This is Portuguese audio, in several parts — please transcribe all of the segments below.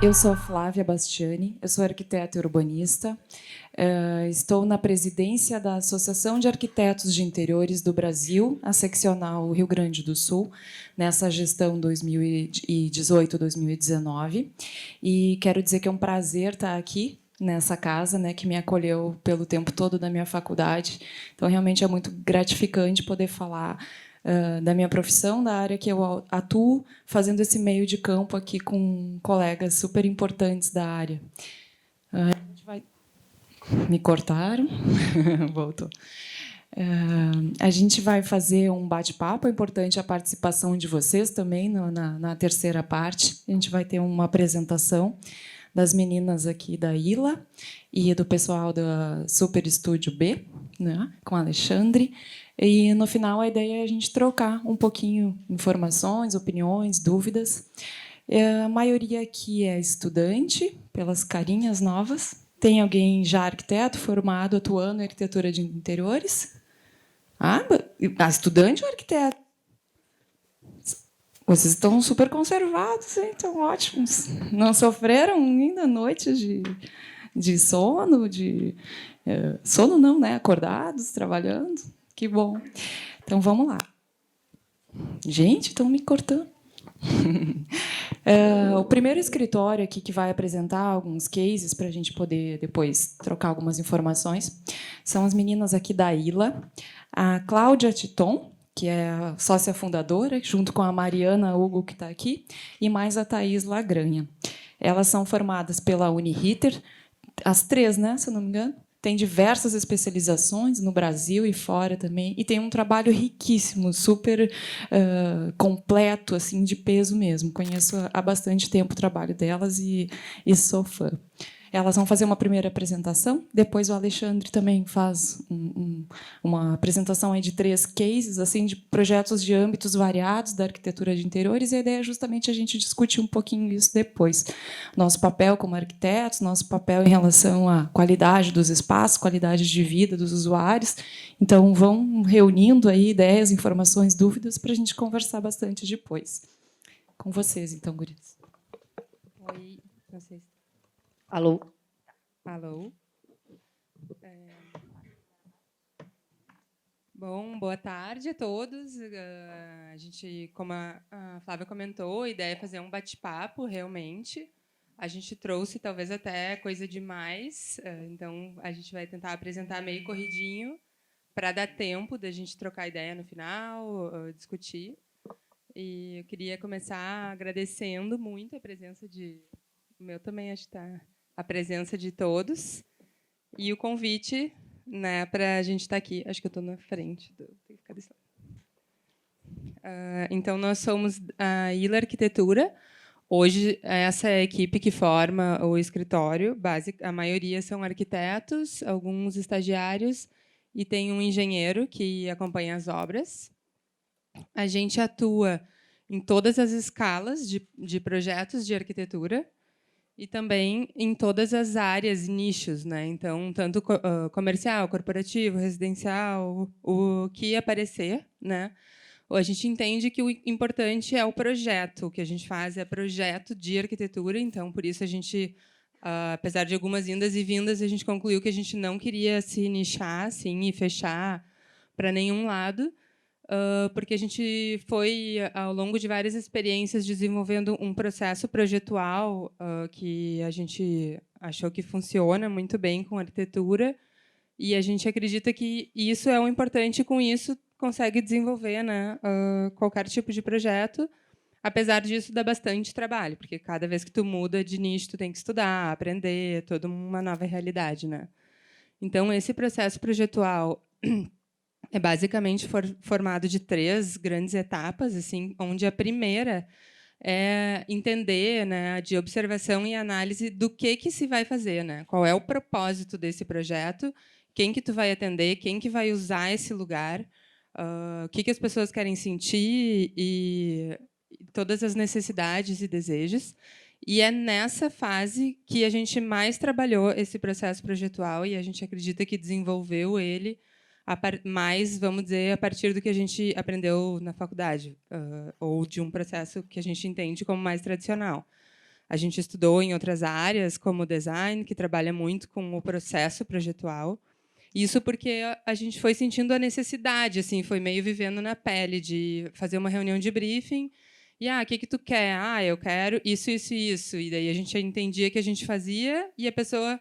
Eu sou Flávia Bastiani, eu sou arquiteta e urbanista, estou na presidência da Associação de Arquitetos de Interiores do Brasil, a seccional Rio Grande do Sul, nessa gestão 2018-2019, e quero dizer que é um prazer estar aqui nessa casa, né, que me acolheu pelo tempo todo da minha faculdade. Então, realmente é muito gratificante poder falar da minha profissão, da área que eu atuo, fazendo esse meio de campo aqui com colegas super importantes da área. A gente vai... Me cortaram. Voltou. A gente vai fazer um bate-papo, é importante a participação de vocês também na terceira parte. A gente vai ter uma apresentação das meninas aqui da ILA e do pessoal da Super Estúdio B, né, com o Alexandre. E, no final, a ideia é a gente trocar um pouquinho informações, opiniões, dúvidas. A maioria aqui é estudante, pelas carinhas novas. Tem alguém já arquiteto, formado, atuando em arquitetura de interiores? Estudante ou arquiteto? Vocês estão super conservados, hein? Estão ótimos. Não sofreram ainda noites de sono, sono não, né? Acordados, trabalhando. Que bom. Então, vamos lá. Gente, estão me cortando. O primeiro escritório aqui que vai apresentar alguns cases para a gente poder depois trocar algumas informações são as meninas aqui da ILA, a Cláudia Titon, que é a sócia fundadora, junto com a Mariana Hugo, que está aqui, e mais a Thaís Lagranha. Elas são formadas pela Uniriter, as três, né, se eu não me engano. Tem diversas especializações no Brasil e fora também, e tem um trabalho riquíssimo, super completo, assim, de peso mesmo. Conheço há bastante tempo o trabalho delas e sou fã. Elas vão fazer uma primeira apresentação, depois o Alexandre também faz uma apresentação aí de 3 cases, assim, de projetos de âmbitos variados da arquitetura de interiores, e a ideia é justamente a gente discutir um pouquinho isso depois. Nosso papel como arquitetos, nosso papel em relação à qualidade dos espaços, qualidade de vida dos usuários. Então, vão reunindo aí ideias, informações, dúvidas, para a gente conversar bastante depois. Com vocês, então, gurias. Oi, vocês. Alô? Alô? Bom, boa tarde a todos. A gente, como a Flávia comentou, a ideia é fazer um bate-papo, realmente. A gente trouxe talvez até coisa demais, então a gente vai tentar apresentar meio corridinho para dar tempo da gente trocar ideia no final, discutir. E eu queria começar agradecendo muito a presença o meu também acho que está a presença de todos e o convite, né, para a gente estar aqui. Acho que eu estou na frente, tenho que ficar desse lado. Então, nós somos a ILA Arquitetura. Hoje, essa é a equipe que forma o escritório. A maioria são arquitetos, alguns estagiários, e tem um engenheiro que acompanha as obras. A gente atua em todas as escalas de projetos de arquitetura e também em todas as áreas, nichos, né? Então, tanto comercial, corporativo, residencial, o que aparecer, né? A gente entende que o importante é o projeto. O que a gente faz é projeto de arquitetura, então, por isso a gente, apesar de algumas indas e vindas, a gente concluiu que a gente não queria se nichar assim, e fechar para nenhum lado, porque a gente foi, ao longo de várias experiências, desenvolvendo um processo projetual que a gente achou que funciona muito bem com arquitetura, e a gente acredita que isso é o importante, e com isso consegue desenvolver, né, qualquer tipo de projeto. Apesar disso, dá bastante trabalho, porque cada vez que tu muda de nicho, tu tem que estudar, aprender, toda uma nova realidade, né? Então, esse processo projetual é basicamente formado de 3 grandes etapas, assim, onde a primeira é entender, né, de observação e análise do que se vai fazer, né? Qual é o propósito desse projeto, quem que tu vai atender, quem que vai usar esse lugar, o que as pessoas querem sentir e todas as necessidades e desejos. E é nessa fase que a gente mais trabalhou esse processo projetual e a gente acredita que desenvolveu ele mais, vamos dizer, a partir do que a gente aprendeu na faculdade, ou de um processo que a gente entende como mais tradicional. A gente estudou em outras áreas, como design, que trabalha muito com o processo projetual. Isso porque a gente foi sentindo a necessidade, assim, foi meio vivendo na pele de fazer uma reunião de briefing e o que tu quer? Eu quero isso, isso e isso. E daí a gente entendia que a gente fazia e a pessoa,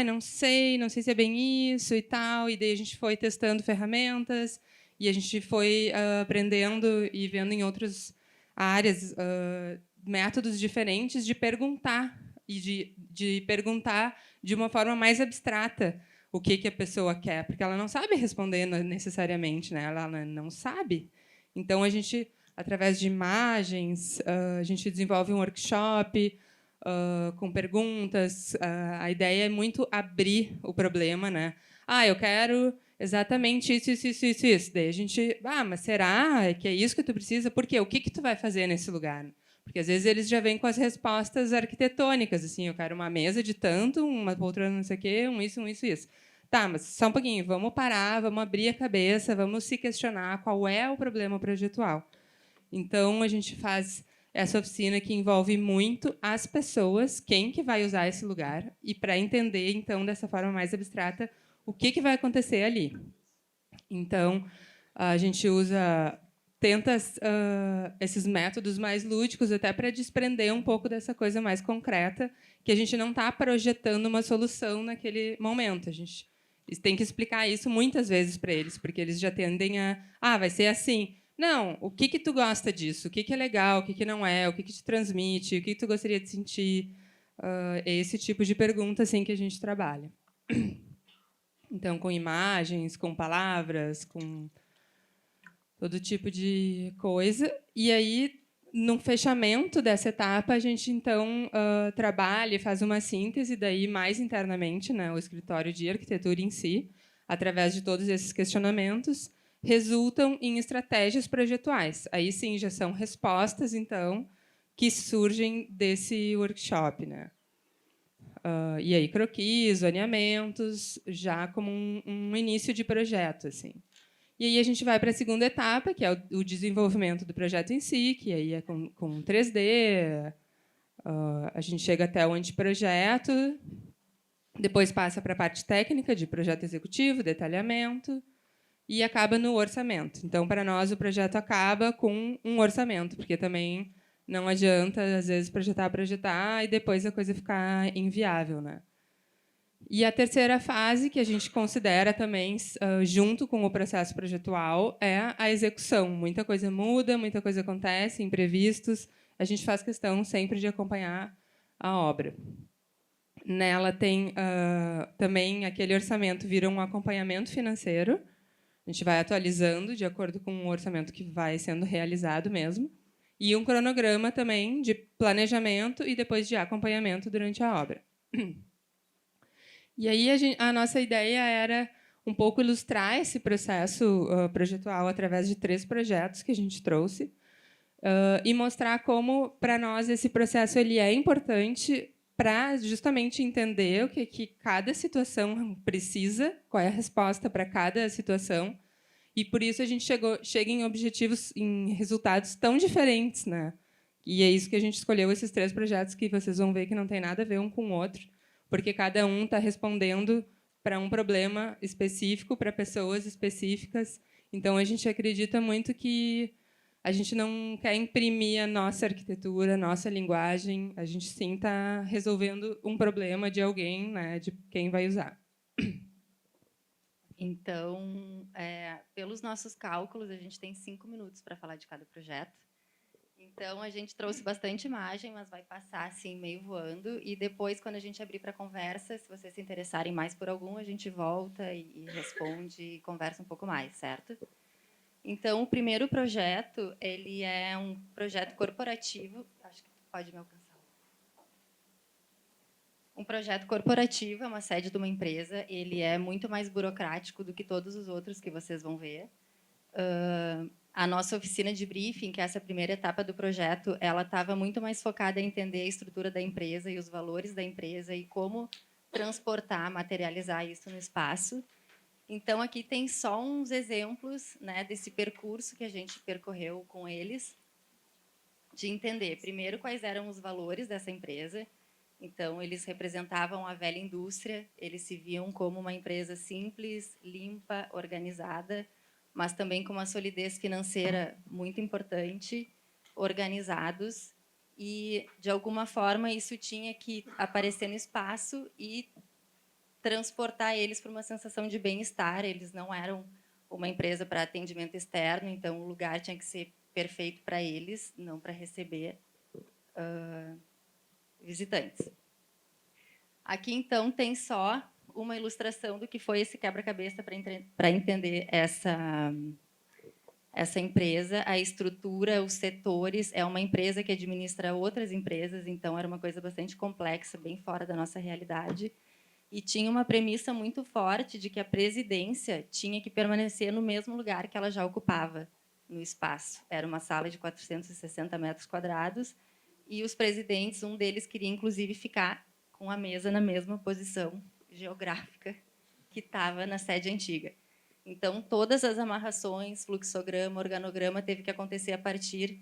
não sei se é bem isso e tal. E daí a gente foi testando ferramentas e a gente foi aprendendo e vendo em outras áreas métodos diferentes de perguntar e de perguntar de uma forma mais abstrata o que a pessoa quer, porque ela não sabe responder necessariamente, né? Ela não sabe. Então, a gente, através de imagens, a gente desenvolve um workshop com perguntas. A ideia é muito abrir o problema, né? Eu quero exatamente isso, isso, isso, isso, isso. Daí a gente, mas será que é isso que tu precisa? Por quê? O que tu vai fazer nesse lugar? Porque às vezes eles já vêm com as respostas arquitetônicas, assim, eu quero uma mesa de tanto, uma poltrona não sei o quê, um isso, isso. Tá, mas só um pouquinho, vamos parar, vamos abrir a cabeça, vamos se questionar qual é o problema projetual. Então, a gente faz essa oficina que envolve muito as pessoas, quem que vai usar esse lugar, e para entender, então, dessa forma mais abstrata, o que vai acontecer ali. Então, a gente tenta esses métodos mais lúdicos até para desprender um pouco dessa coisa mais concreta, que a gente não está projetando uma solução naquele momento. A gente tem que explicar isso muitas vezes para eles, porque eles já tendem vai ser assim. Não, o que tu gosta disso? O que é legal? O que não é? O que te transmite? O que tu gostaria de sentir? É esse tipo de pergunta assim que a gente trabalha. Então, com imagens, com palavras, com todo tipo de coisa. E aí, no fechamento dessa etapa, a gente, então, trabalha e faz uma síntese, daí mais internamente, né, o escritório de arquitetura em si, através de todos esses questionamentos, resultam em estratégias projetuais. Aí, sim, já são respostas, então, que surgem desse workshop, né? E aí, croquis, zoneamentos, já como um início de projeto, assim. E aí a gente vai para a segunda etapa, que é o desenvolvimento do projeto em si, que aí é com 3D. A gente chega até o anteprojeto, depois passa para a parte técnica de projeto executivo, detalhamento, e acaba no orçamento. Então, para nós, o projeto acaba com um orçamento, porque também não adianta, às vezes, projetar, e depois a coisa ficar inviável, né? E a terceira fase, que a gente considera também, junto com o processo projetual, é a execução. Muita coisa muda, muita coisa acontece, imprevistos. A gente faz questão sempre de acompanhar a obra. Nela tem também aquele orçamento, vira um acompanhamento financeiro. A gente vai atualizando de acordo com o orçamento que vai sendo realizado mesmo. E um cronograma também de planejamento e depois de acompanhamento durante a obra. E aí a nossa ideia era um pouco ilustrar esse processo projetual através de 3 projetos que a gente trouxe e mostrar como, para nós, esse processo ele é importante para justamente entender o que cada situação precisa, qual é a resposta para cada situação, e por isso a gente chega em objetivos, em resultados tão diferentes, né? E é isso que a gente escolheu esses 3 projetos que vocês vão ver que não tem nada a ver um com o outro, porque cada um está respondendo para um problema específico, para pessoas específicas. Então, a gente acredita muito que a gente não quer imprimir a nossa arquitetura, a nossa linguagem. A gente, sim, está resolvendo um problema de alguém, né, de quem vai usar. Então, pelos nossos cálculos, a gente tem 5 minutos para falar de cada projeto. Então, a gente trouxe bastante imagem, mas vai passar assim, meio voando. E depois, quando a gente abrir para conversa, se vocês se interessarem mais por algum, a gente volta e responde e conversa um pouco mais, certo? Então, o primeiro projeto, ele é um projeto corporativo. Acho que pode me alcançar. Um projeto corporativo é uma sede de uma empresa. Ele é muito mais burocrático do que todos os outros que vocês vão ver. A nossa oficina de briefing, que é essa primeira etapa do projeto, ela estava muito mais focada em entender a estrutura da empresa e os valores da empresa e como transportar, materializar isso no espaço. Então, aqui tem só uns exemplos, né, desse percurso que a gente percorreu com eles. de entender, primeiro, quais eram os valores dessa empresa. Então, eles representavam a velha indústria, eles se viam como uma empresa simples, limpa, organizada, mas também com uma solidez financeira muito importante, organizados, e, de alguma forma, isso tinha que aparecer no espaço e transportar eles para uma sensação de bem-estar. Eles não eram uma empresa para atendimento externo, então o lugar tinha que ser perfeito para eles, não para receber visitantes. Aqui, então, tem só uma ilustração do que foi esse quebra-cabeça para entender essa empresa, a estrutura, os setores. É uma empresa que administra outras empresas, então era uma coisa bastante complexa, bem fora da nossa realidade. E tinha uma premissa muito forte de que a presidência tinha que permanecer no mesmo lugar que ela já ocupava no espaço. Era uma sala de 460 metros quadrados, e os presidentes, um deles queria, inclusive, ficar com a mesa na mesma posição geográfica que estava na sede antiga. Então, todas as amarrações, fluxograma, organograma, teve que acontecer a partir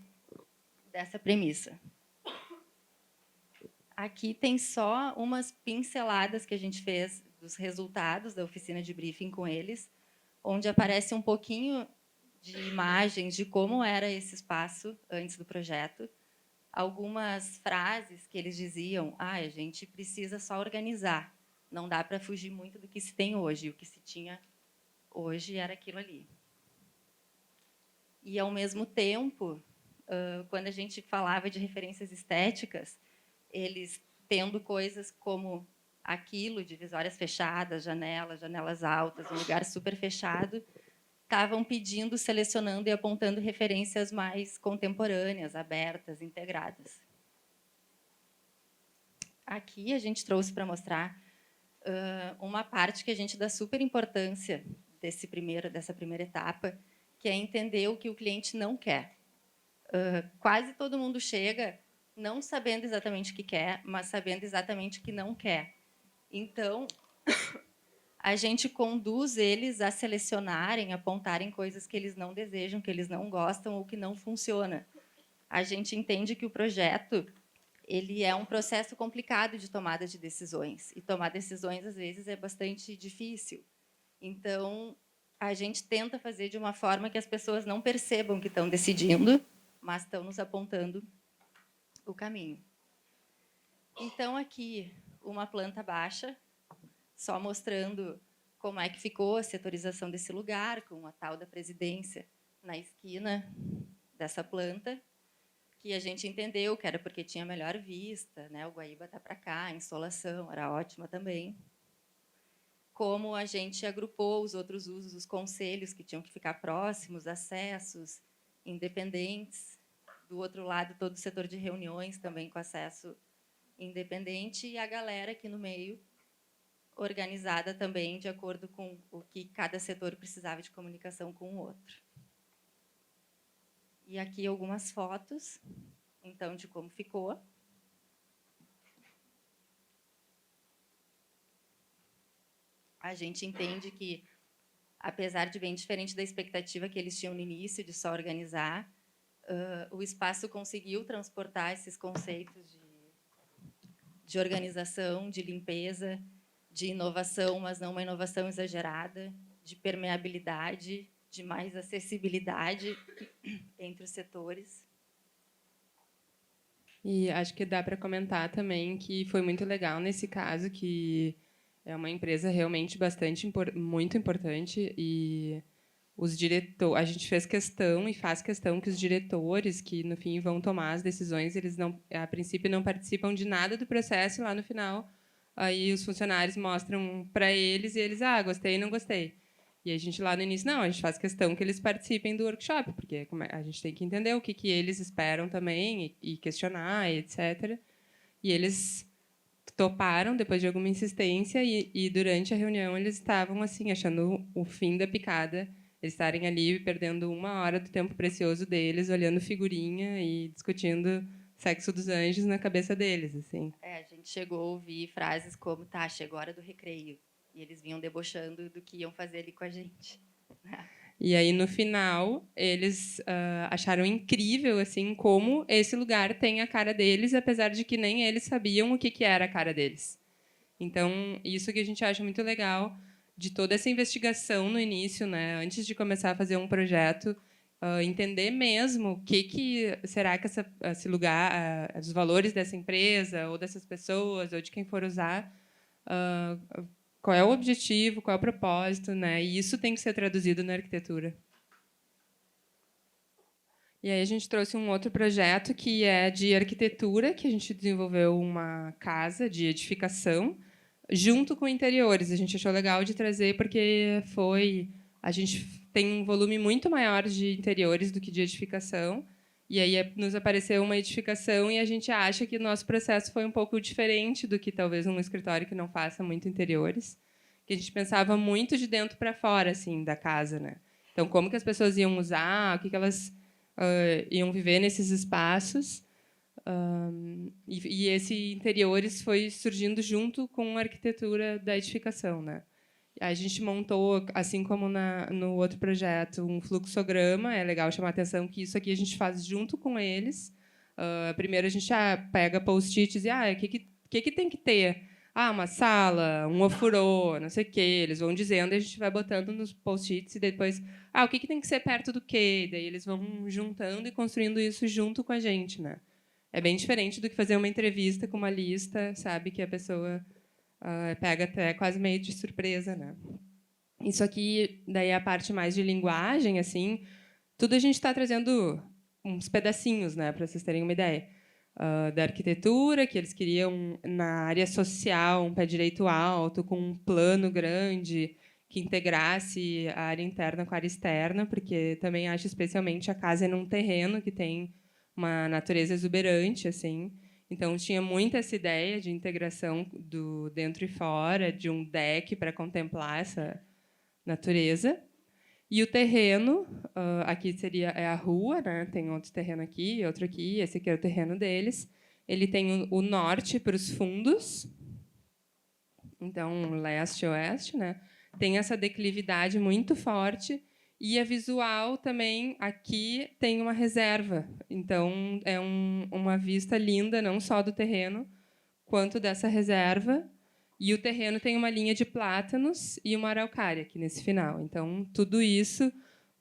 dessa premissa. Aqui tem só umas pinceladas que a gente fez dos resultados da oficina de briefing com eles, onde aparece um pouquinho de imagens de como era esse espaço antes do projeto. Algumas frases que eles diziam: a gente precisa só organizar, não dá para fugir muito do que se tem hoje, o que se tinha hoje era aquilo ali. E, ao mesmo tempo, quando a gente falava de referências estéticas, eles tendo coisas como aquilo, divisórias fechadas, janelas altas, um lugar super fechado, estavam pedindo, selecionando e apontando referências mais contemporâneas, abertas, integradas. Aqui a gente trouxe para mostrar uma parte que a gente dá super importância dessa primeira etapa, que é entender o que o cliente não quer. Quase todo mundo chega não sabendo exatamente o que quer, mas sabendo exatamente o que não quer. Então, a gente conduz eles a selecionarem, apontarem coisas que eles não desejam, que eles não gostam ou que não funciona. A gente entende que o projeto ele é um processo complicado de tomada de decisões. E tomar decisões, às vezes, é bastante difícil. Então, a gente tenta fazer de uma forma que as pessoas não percebam que estão decidindo, mas estão nos apontando o caminho. Então, aqui, uma planta baixa, só mostrando como é que ficou a setorização desse lugar, com a tal da presidência na esquina dessa planta, que a gente entendeu que era porque tinha melhor vista, né? O Guaíba está para cá, a insolação era ótima também. Como a gente agrupou os outros usos, os conselhos que tinham que ficar próximos, acessos independentes. Do outro lado, todo o setor de reuniões também com acesso independente, e a galera aqui no meio, organizada também de acordo com o que cada setor precisava de comunicação com o outro. E aqui algumas fotos, então, de como ficou. A gente entende que, apesar de bem diferente da expectativa que eles tinham no início, de só organizar, o espaço conseguiu transportar esses conceitos de organização, de limpeza, de inovação, mas não uma inovação exagerada, de permeabilidade, de mais acessibilidade entre os setores. E acho que dá para comentar também que foi muito legal nesse caso, que é uma empresa realmente muito importante, e os diretores, a gente fez questão e faz questão que os diretores, que no fim vão tomar as decisões, eles não, a princípio, não participam de nada do processo, e lá no final aí os funcionários mostram para eles e eles, gostei, não gostei. E a gente lá no início, não, a gente faz questão que eles participem do workshop, porque a gente tem que entender o que eles esperam também e questionar, etc. E eles toparam depois de alguma insistência, e durante a reunião eles estavam assim achando o fim da picada, eles estarem ali perdendo 1 hora do tempo precioso deles olhando figurinha e discutindo sexo dos anjos na cabeça deles, assim. A gente chegou a ouvir frases como: tá, chegou a hora do recreio, e eles vinham debochando do que iam fazer ali com a gente. E aí, no final, eles acharam incrível assim como esse lugar tem a cara deles, apesar de que nem eles sabiam o que era a cara deles. Então, isso que a gente acha muito legal de toda essa investigação no início, né, antes de começar a fazer um projeto, entender mesmo o que será que esse lugar, os valores dessa empresa, ou dessas pessoas, ou de quem for usar, qual é o objetivo, qual é o propósito, né? E isso tem que ser traduzido na arquitetura. E aí a gente trouxe um outro projeto que é de arquitetura, que a gente desenvolveu uma casa de edificação junto com interiores. A gente achou legal de trazer porque a gente tem um volume muito maior de interiores do que de edificação. E aí nos apareceu uma edificação e a gente acha que o nosso processo foi um pouco diferente do que talvez um escritório que não faça muito interiores, que a gente pensava muito de dentro para fora assim da casa, né? Então, como que as pessoas iam usar, o que elas iam viver nesses espaços. E esse interiores foi surgindo junto com a arquitetura da edificação, né? A gente montou, assim como no outro projeto, um fluxograma. É legal chamar a atenção que isso aqui a gente faz junto com eles. Primeiro a gente pega post-its e o que tem que ter? Uma sala, um ofurô, não sei o quê. Eles vão dizendo e a gente vai botando nos post-its e depois o que tem que ser perto do quê? Daí eles vão juntando e construindo isso junto com a gente, né? É bem diferente do que fazer uma entrevista com uma lista, sabe, que a pessoa pega até quase meio de surpresa, né? Isso aqui, daí é a parte mais de linguagem, assim, tudo a gente está trazendo uns pedacinhos, né, para vocês terem uma ideia. Da arquitetura, que eles queriam na área social um pé direito alto, com um plano grande que integrasse a área interna com a área externa, porque também acho especialmente a casa num terreno que tem uma natureza exuberante, assim. Então tinha muito essa ideia de integração do dentro e fora, de um deck para contemplar essa natureza. E o terreno, aqui é a rua, né? Tem outro terreno aqui, outro aqui, esse aqui é o terreno deles. Ele tem o norte para os fundos, então leste e oeste, né? Tem essa declividade muito forte e a visual também aqui tem uma reserva. Então é uma vista linda não só do terreno quanto dessa reserva. E o terreno tem uma linha de plátanos e uma araucária aqui nesse final. Então, tudo isso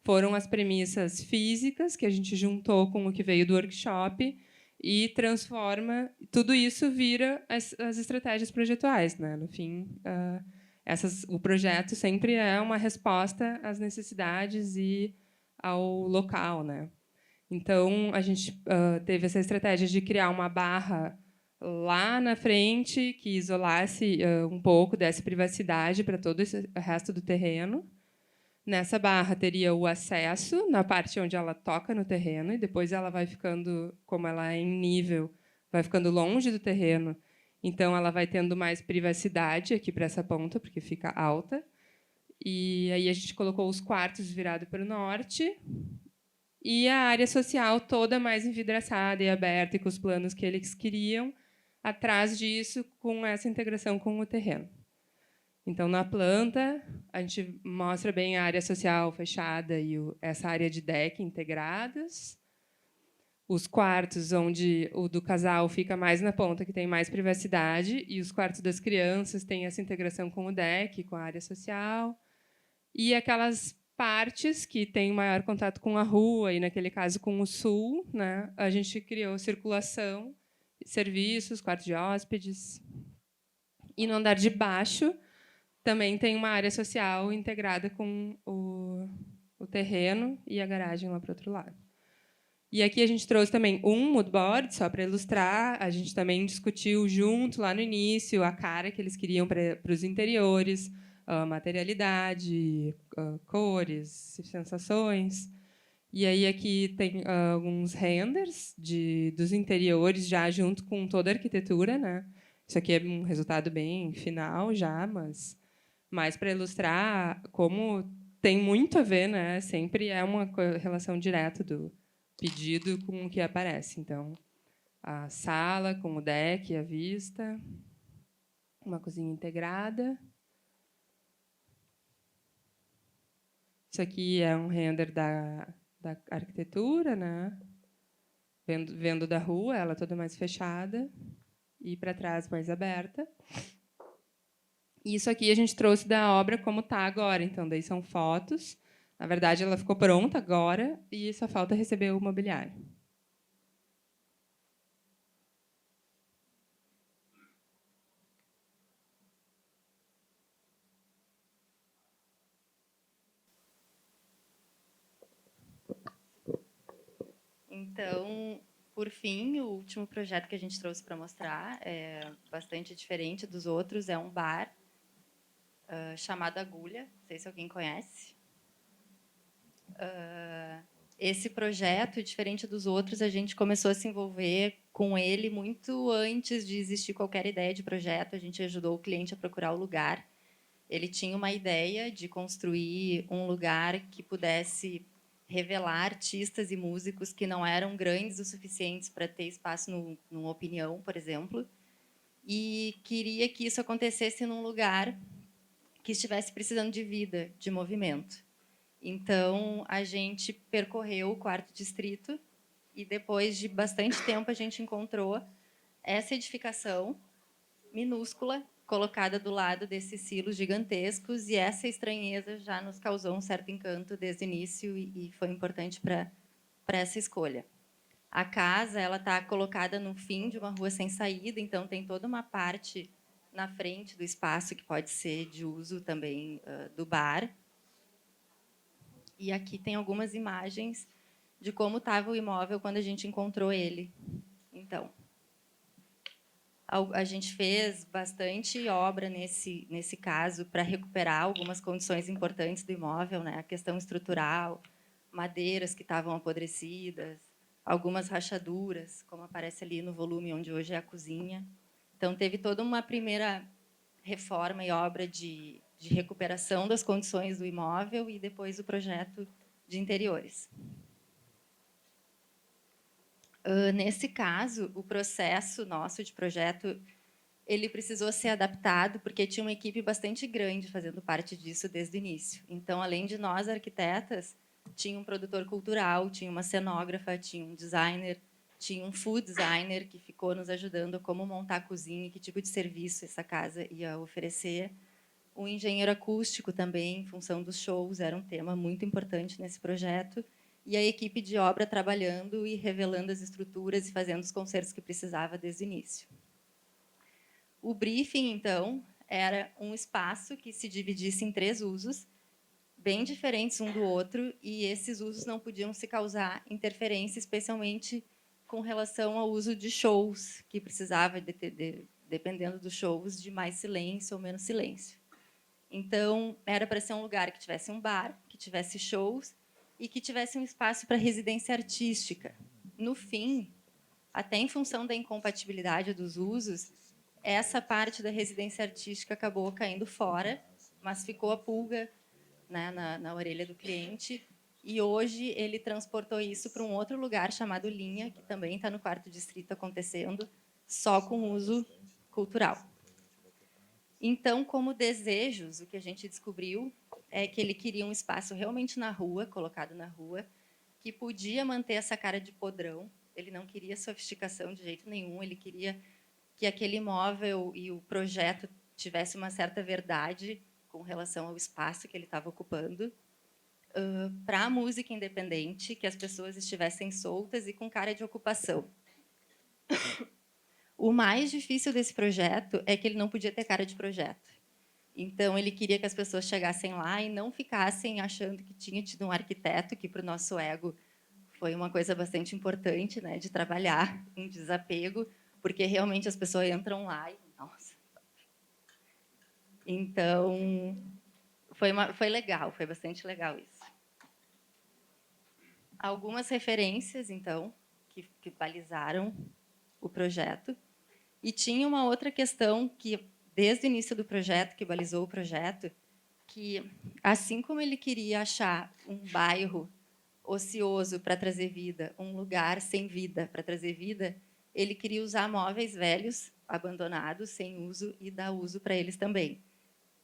foram as premissas físicas que a gente juntou com o que veio do workshop e transforma. Tudo isso vira as estratégias projetuais, né? No fim, o projeto sempre é uma resposta às necessidades e ao local, né? Então, a gente teve essa estratégia de criar uma barra lá na frente que isolasse um pouco, desse privacidade para todo o resto do terreno. Nessa barra teria o acesso na parte onde ela toca no terreno e depois ela vai ficando, como ela é em nível, vai ficando longe do terreno. Então ela vai tendo mais privacidade aqui para essa ponta, porque fica alta. E aí a gente colocou os quartos virados para o norte e a área social toda mais envidraçada e aberta e com os planos que eles queriam, atrás disso, com essa integração com o terreno. Então, na planta, a gente mostra bem a área social fechada e essa área de deck integradas. Os quartos, onde o do casal fica mais na ponta, que tem mais privacidade, e os quartos das crianças têm essa integração com o deck, com a área social. E aquelas partes que têm maior contato com a rua, e, naquele caso, com o sul, né, a gente criou circulação, serviços, quartos de hóspedes. E no andar de baixo também tem uma área social integrada com o terreno e a garagem lá para o outro lado. E aqui a gente trouxe também um mood board, só para ilustrar. A gente também discutiu junto, lá no início, a cara que eles queriam para os interiores, materialidade, cores, sensações. E aí aqui tem alguns renders dos interiores já junto com toda a arquitetura, né? Isso aqui é um resultado bem final já, mas mais para ilustrar como tem muito a ver, né? Sempre é uma relação direta do pedido com o que aparece. Então, a sala com o deck, a vista, uma cozinha integrada. Isso aqui é um render da arquitetura, né? Vendo da rua, ela toda mais fechada, e para trás mais aberta. E isso aqui a gente trouxe da obra como está agora. Então, daí são fotos. Na verdade, ela ficou pronta agora e só falta receber o mobiliário. Então, por fim, o último projeto que a gente trouxe para mostrar é bastante diferente dos outros. É um bar chamado Agulha. Não sei se alguém conhece. Esse projeto, diferente dos outros, a gente começou a se envolver com ele muito antes de existir qualquer ideia de projeto. A gente ajudou o cliente a procurar o lugar. Ele tinha uma ideia de construir um lugar que pudesse revelar artistas e músicos que não eram grandes o suficientes para ter espaço numa opinião, por exemplo, e queria que isso acontecesse num lugar que estivesse precisando de vida, de movimento. Então, a gente percorreu o 4º distrito e, depois de bastante tempo, a gente encontrou essa edificação minúscula colocada do lado desses silos gigantescos, e essa estranheza já nos causou um certo encanto desde o início e foi importante para essa escolha. A casa ela está colocada no fim de uma rua sem saída, então tem toda uma parte na frente do espaço que pode ser de uso também do bar. E aqui tem algumas imagens de como estava o imóvel quando a gente encontrou ele. Então, a gente fez bastante obra nesse caso para recuperar algumas condições importantes do imóvel, né? A questão estrutural, madeiras que estavam apodrecidas, algumas rachaduras, como aparece ali no volume onde hoje é a cozinha. Então, teve toda uma primeira reforma e obra de recuperação das condições do imóvel e depois o projeto de interiores. Nesse caso, o processo nosso de projeto ele precisou ser adaptado porque tinha uma equipe bastante grande fazendo parte disso desde o início. Então, além de nós arquitetas, tinha um produtor cultural, tinha uma cenógrafa, tinha um designer, tinha um food designer que ficou nos ajudando a como montar a cozinha, que tipo de serviço essa casa ia oferecer. Um engenheiro acústico também, em função dos shows, era um tema muito importante nesse projeto. E a equipe de obra trabalhando e revelando as estruturas e fazendo os concertos que precisava desde o início. O briefing, então, era um espaço que se dividisse em 3 usos, bem diferentes um do outro, e esses usos não podiam se causar interferência, especialmente com relação ao uso de shows, que precisava, dependendo dos shows, de mais silêncio ou menos silêncio. Então, era para ser um lugar que tivesse um bar, que tivesse shows e que tivesse um espaço para residência artística. No fim, até em função da incompatibilidade dos usos, essa parte da residência artística acabou caindo fora, mas ficou a pulga, né, na orelha do cliente. E hoje ele transportou isso para um outro lugar chamado Linha, que também está no 4º distrito acontecendo, só com uso cultural. Então, como desejos, o que a gente descobriu é que ele queria um espaço realmente na rua, colocado na rua, que podia manter essa cara de podrão. Ele não queria sofisticação de jeito nenhum, ele queria que aquele imóvel e o projeto tivesse uma certa verdade com relação ao espaço que ele estava ocupando. Para a música independente, que as pessoas estivessem soltas e com cara de ocupação. O mais difícil desse projeto é que ele não podia ter cara de projeto. Então, ele queria que as pessoas chegassem lá e não ficassem achando que tinha tido um arquiteto, que, para o nosso ego, foi uma coisa bastante importante, né, de trabalhar em desapego, porque realmente as pessoas entram lá e... Nossa! Então, foi legal, foi bastante legal isso. Algumas referências, então, que balizaram o projeto. E tinha uma outra questão que, desde o início do projeto, que balizou o projeto, que, assim como ele queria achar um bairro ocioso para trazer vida, um lugar sem vida para trazer vida, ele queria usar móveis velhos, abandonados, sem uso, e dar uso para eles também.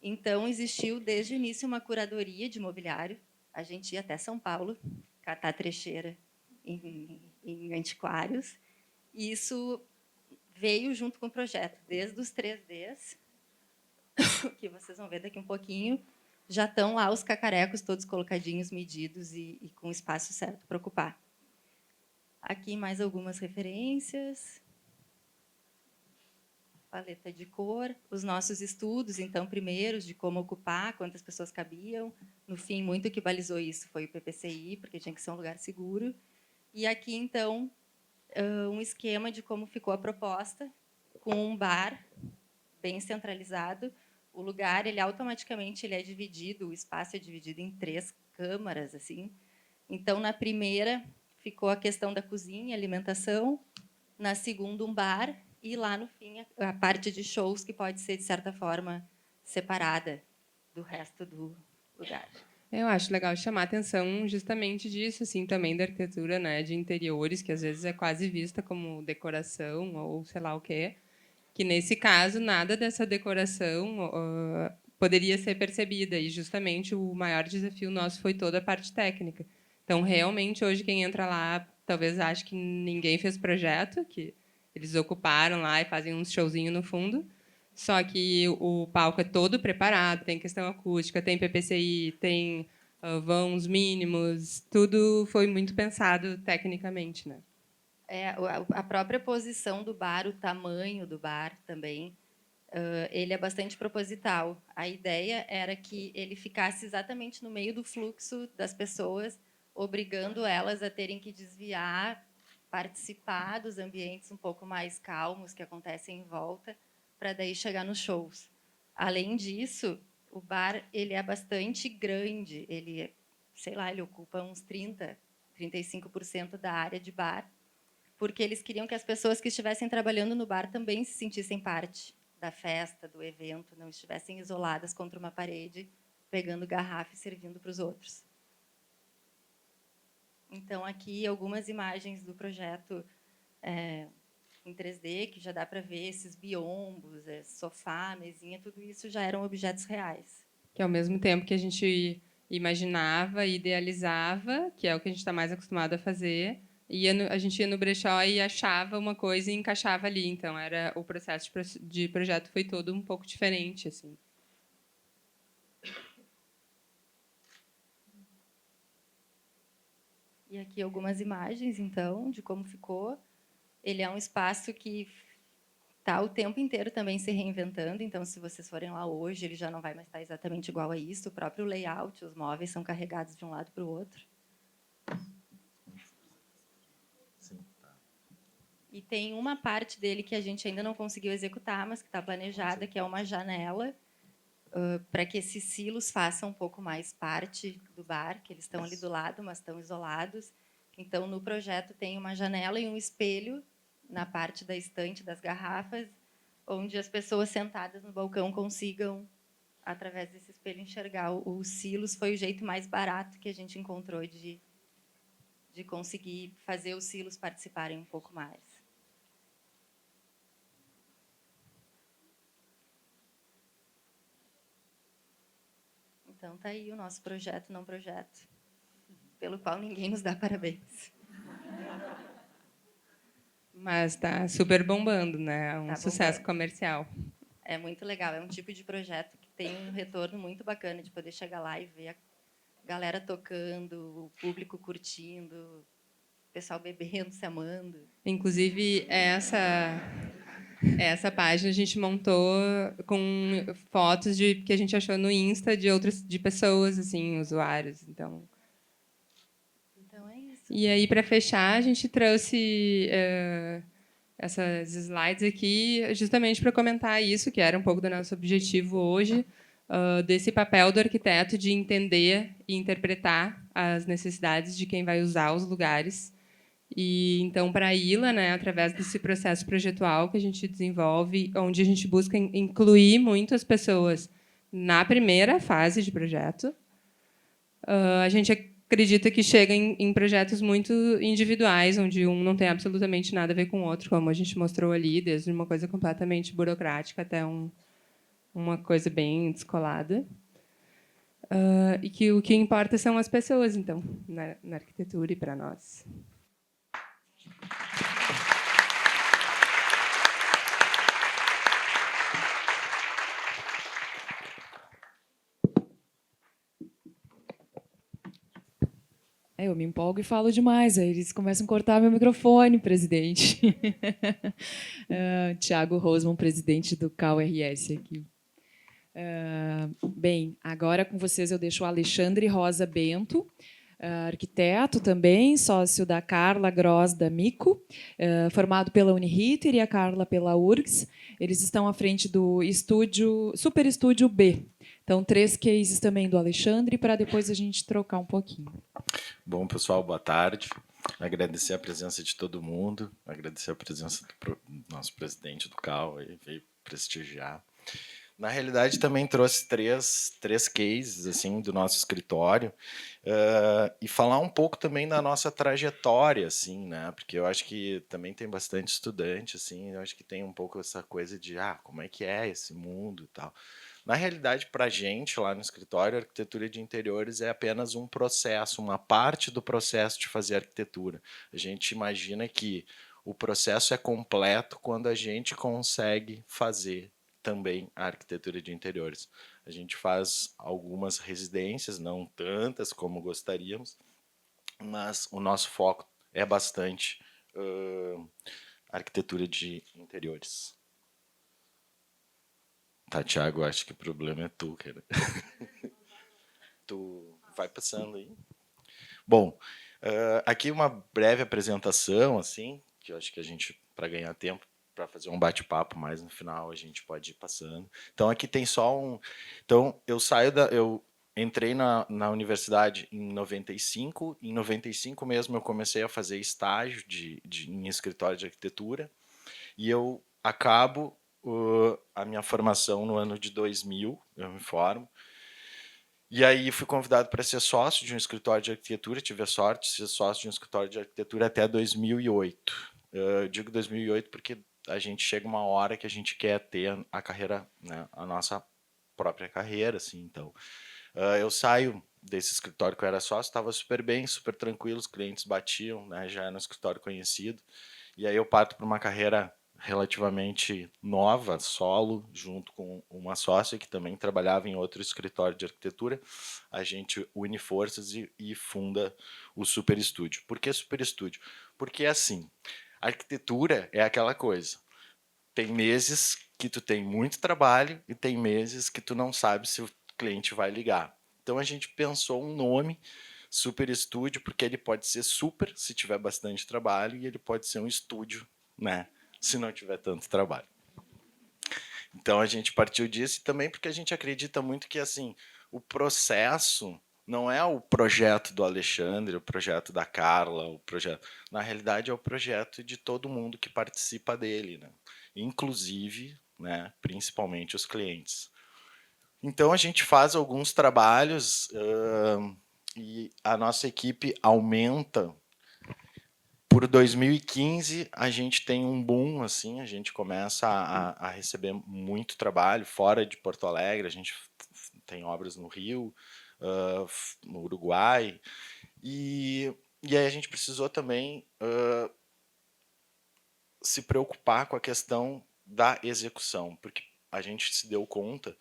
Então, existiu, desde o início, uma curadoria de mobiliário. a gente ia até São Paulo, catar trecheira em antiquários, e isso veio junto com o projeto, desde os 3Ds, que vocês vão ver daqui um pouquinho, já estão lá os cacarecos todos colocadinhos, medidos e com o espaço certo para ocupar. Aqui mais algumas referências. Paleta de cor, os nossos estudos, então, primeiros, de como ocupar, quantas pessoas cabiam. No fim, muito que balizou isso foi o PPCI, porque tinha que ser um lugar seguro. E aqui, então, um esquema de como ficou a proposta, com um bar bem centralizado. O lugar, ele automaticamente ele é dividido, o espaço é dividido em 3 câmaras, assim. Então, na primeira, ficou a questão da cozinha, alimentação. Na segunda, um bar. E lá, no fim, a parte de shows, que pode ser, de certa forma, separada do resto do lugar. Eu acho legal chamar a atenção justamente disso, assim, também da arquitetura, né, de interiores, que às vezes é quase vista como decoração ou sei lá o quê, que nesse caso nada dessa decoração poderia ser percebida, e justamente o maior desafio nosso foi toda a parte técnica. Então, realmente, hoje quem entra lá talvez ache que ninguém fez projeto, que eles ocuparam lá e fazem um showzinho no fundo, só que o palco é todo preparado, tem questão acústica, tem PPCI, tem vãos mínimos, tudo foi muito pensado tecnicamente, né? A própria posição do bar, o tamanho do bar também, ele é bastante proposital. A ideia era que ele ficasse exatamente no meio do fluxo das pessoas, obrigando elas a terem que desviar, participar dos ambientes um pouco mais calmos que acontecem em volta, para daí chegar nos shows. Além disso, o bar ele é bastante grande, ele, sei lá, ele ocupa uns 35% da área de bar, porque eles queriam que as pessoas que estivessem trabalhando no bar também se sentissem parte da festa, do evento, não estivessem isoladas contra uma parede, pegando garrafa e servindo para os outros. Então, aqui, algumas imagens do projeto em 3D, que já dá para ver esses biombos, sofá, mesinha, tudo isso já eram objetos reais. Que ao mesmo tempo que a gente imaginava, idealizava, que é o que a gente está mais acostumado a fazer, a gente ia no brechó e achava uma coisa e encaixava ali. Então, era o processo de projeto foi todo um pouco diferente, assim. E aqui algumas imagens, então, de como ficou. Ele é um espaço que está o tempo inteiro também se reinventando, então, se vocês forem lá hoje, ele já não vai mais estar exatamente igual a isso. O próprio layout, os móveis são carregados de um lado para o outro. E tem uma parte dele que a gente ainda não conseguiu executar, mas que está planejada, que é uma janela, para que esses silos façam um pouco mais parte do bar, que eles estão ali do lado, mas estão isolados. Então, no projeto, tem uma janela e um espelho na parte da estante das garrafas, onde as pessoas sentadas no balcão consigam, através desse espelho, enxergar os silos. Foi o jeito mais barato que a gente encontrou de conseguir fazer os silos participarem um pouco mais. Então, está aí o nosso projeto, não projeto, pelo qual ninguém nos dá parabéns. Mas está super bombando, né? É um Tá sucesso bombando. comercial. É muito legal, é um tipo de projeto que tem um retorno muito bacana de poder chegar lá e ver a galera tocando, o público curtindo, o pessoal bebendo, se amando. Inclusive, essa página a gente montou com fotos que a gente achou no Insta de pessoas, assim, usuários. Então é isso. E aí, para fechar, a gente trouxe essas slides aqui justamente para comentar isso, que era um pouco do nosso objetivo hoje, desse papel do arquiteto de entender e interpretar as necessidades de quem vai usar os lugares. E então, para a ILA, né, através desse processo projetual que a gente desenvolve, onde a gente busca incluir muitas pessoas na primeira fase de projeto, a gente acredita que chega em projetos muito individuais, onde um não tem absolutamente nada a ver com o outro, como a gente mostrou ali, desde uma coisa completamente burocrática até uma coisa bem descolada. e que o que importa são as pessoas, então, na arquitetura e para nós. Eu me empolgo e falo demais, aí eles começam a cortar meu microfone, presidente. Tiago Rosman, presidente do CAU-RS aqui. Bem, agora com vocês eu deixo o Alexandre Rosa Bento, arquiteto também, sócio da Carla Gross da Mico, formado pela Uniriter e a Carla pela URGS. Eles estão à frente do Super Estúdio B. Então, 3 cases também do Alexandre, para depois a gente trocar um pouquinho. Bom, pessoal, boa tarde. Agradecer a presença de todo mundo, agradecer a presença do nosso presidente do CAU, ele veio prestigiar. Na realidade, também trouxe três cases assim, do nosso escritório e falar um pouco também da nossa trajetória, assim, né? Porque eu acho que também tem bastante estudante, assim, eu acho que tem um pouco essa coisa de como é que é esse mundo e tal. Na realidade, para a gente, lá no escritório, a arquitetura de interiores é apenas um processo, uma parte do processo de fazer arquitetura. A gente imagina que o processo é completo quando a gente consegue fazer também a arquitetura de interiores. A gente faz algumas residências, não tantas como gostaríamos, mas o nosso foco é bastante arquitetura de interiores. Tá, Thiago, acho que o problema é tu, cara. Tu vai passando aí. Bom, aqui uma breve apresentação, assim, que eu acho que a gente, para ganhar tempo, para fazer um bate-papo mais no final, a gente pode ir passando. Então, aqui tem só um... Então, eu entrei na universidade em 95. Em 95 mesmo, eu comecei a fazer estágio em escritório de arquitetura. E eu acabo a minha formação no ano de 2000, eu me formo. E aí fui convidado para ser sócio de um escritório de arquitetura, tive a sorte de ser sócio de um escritório de arquitetura até 2008. Eu digo 2008 porque a gente chega uma hora que a gente quer ter a carreira, né, a nossa própria carreira, assim. Então, eu saio desse escritório que eu era sócio, estava super bem, super tranquilo, os clientes batiam, né, já era um escritório conhecido. E aí eu parto para uma carreira relativamente nova, solo, junto com uma sócia que também trabalhava em outro escritório de arquitetura. A gente une forças e funda o Super Estúdio. Por que Super Estúdio? Porque, assim, a arquitetura é aquela coisa. Tem meses que tu tem muito trabalho e tem meses que tu não sabe se o cliente vai ligar. Então, a gente pensou um nome, Super Estúdio, porque ele pode ser super se tiver bastante trabalho e ele pode ser um estúdio, né, se não tiver tanto trabalho. Então a gente partiu disso e também porque a gente acredita muito que assim, o processo não é o projeto do Alexandre, o projeto da Carla, o projeto, na realidade é o projeto de todo mundo que participa dele, né? Inclusive, né, principalmente os clientes. Então a gente faz alguns trabalhos e a nossa equipe aumenta. Por 2015 a gente tem um boom, assim, a gente começa a receber muito trabalho fora de Porto Alegre, a gente tem obras no Rio, no Uruguai, e aí a gente precisou também se preocupar com a questão da execução, porque a gente se deu conta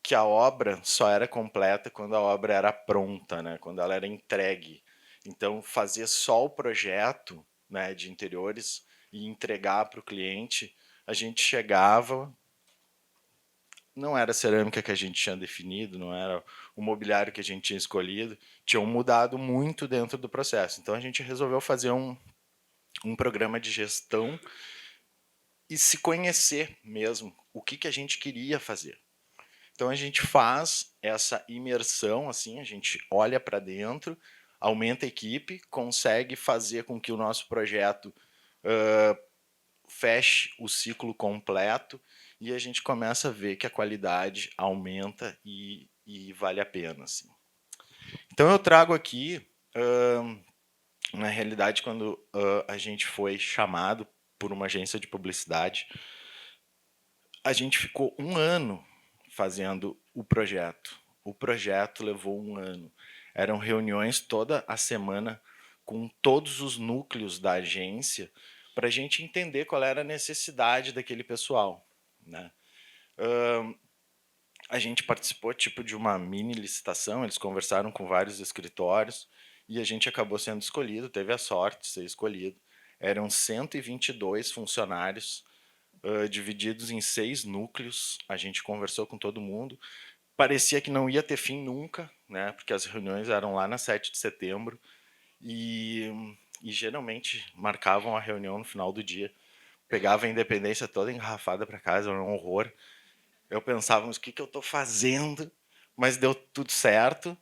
que a obra só era completa quando a obra era pronta, né? Quando ela era entregue. Então, fazer só o projeto, né, de interiores e entregar para o cliente, a gente chegava, não era a cerâmica que a gente tinha definido, não era o mobiliário que a gente tinha escolhido, tinham mudado muito dentro do processo. Então, a gente resolveu fazer um programa de gestão e se conhecer mesmo, o que a gente queria fazer. Então a gente faz essa imersão, assim, a gente olha para dentro, aumenta a equipe, consegue fazer com que o nosso projeto feche o ciclo completo e a gente começa a ver que a qualidade aumenta e vale a pena, assim. Então eu trago aqui, na realidade, quando a gente foi chamado por uma agência de publicidade, a gente ficou um ano fazendo o projeto. o projeto levou 1 ano. Eram reuniões toda a semana com todos os núcleos da agência para a gente entender qual era a necessidade daquele pessoal, né? A gente participou tipo de uma mini licitação, eles conversaram com vários escritórios e a gente acabou sendo escolhido, teve a sorte de ser escolhido. Eram 122 funcionários, divididos em 6 núcleos, a gente conversou com todo mundo, parecia que não ia ter fim nunca, né, porque as reuniões eram lá na 7 de setembro, e geralmente marcavam a reunião no final do dia, pegava a Independência toda engarrafada para casa, era um horror. Eu pensava, mas o que eu estou fazendo? Mas deu tudo certo.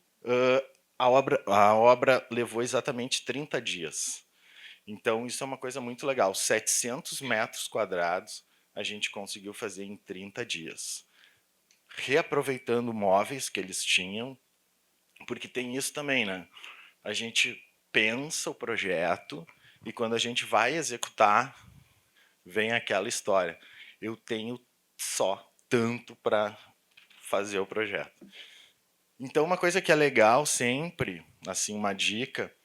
A obra levou exatamente 30 dias. Então, isso é uma coisa muito legal. 700 metros quadrados a gente conseguiu fazer em 30 dias. Reaproveitando móveis que eles tinham, porque tem isso também, né? A gente pensa o projeto e quando a gente vai executar, vem aquela história. Eu tenho só tanto para fazer o projeto. Então, uma coisa que é legal sempre, assim, uma dica,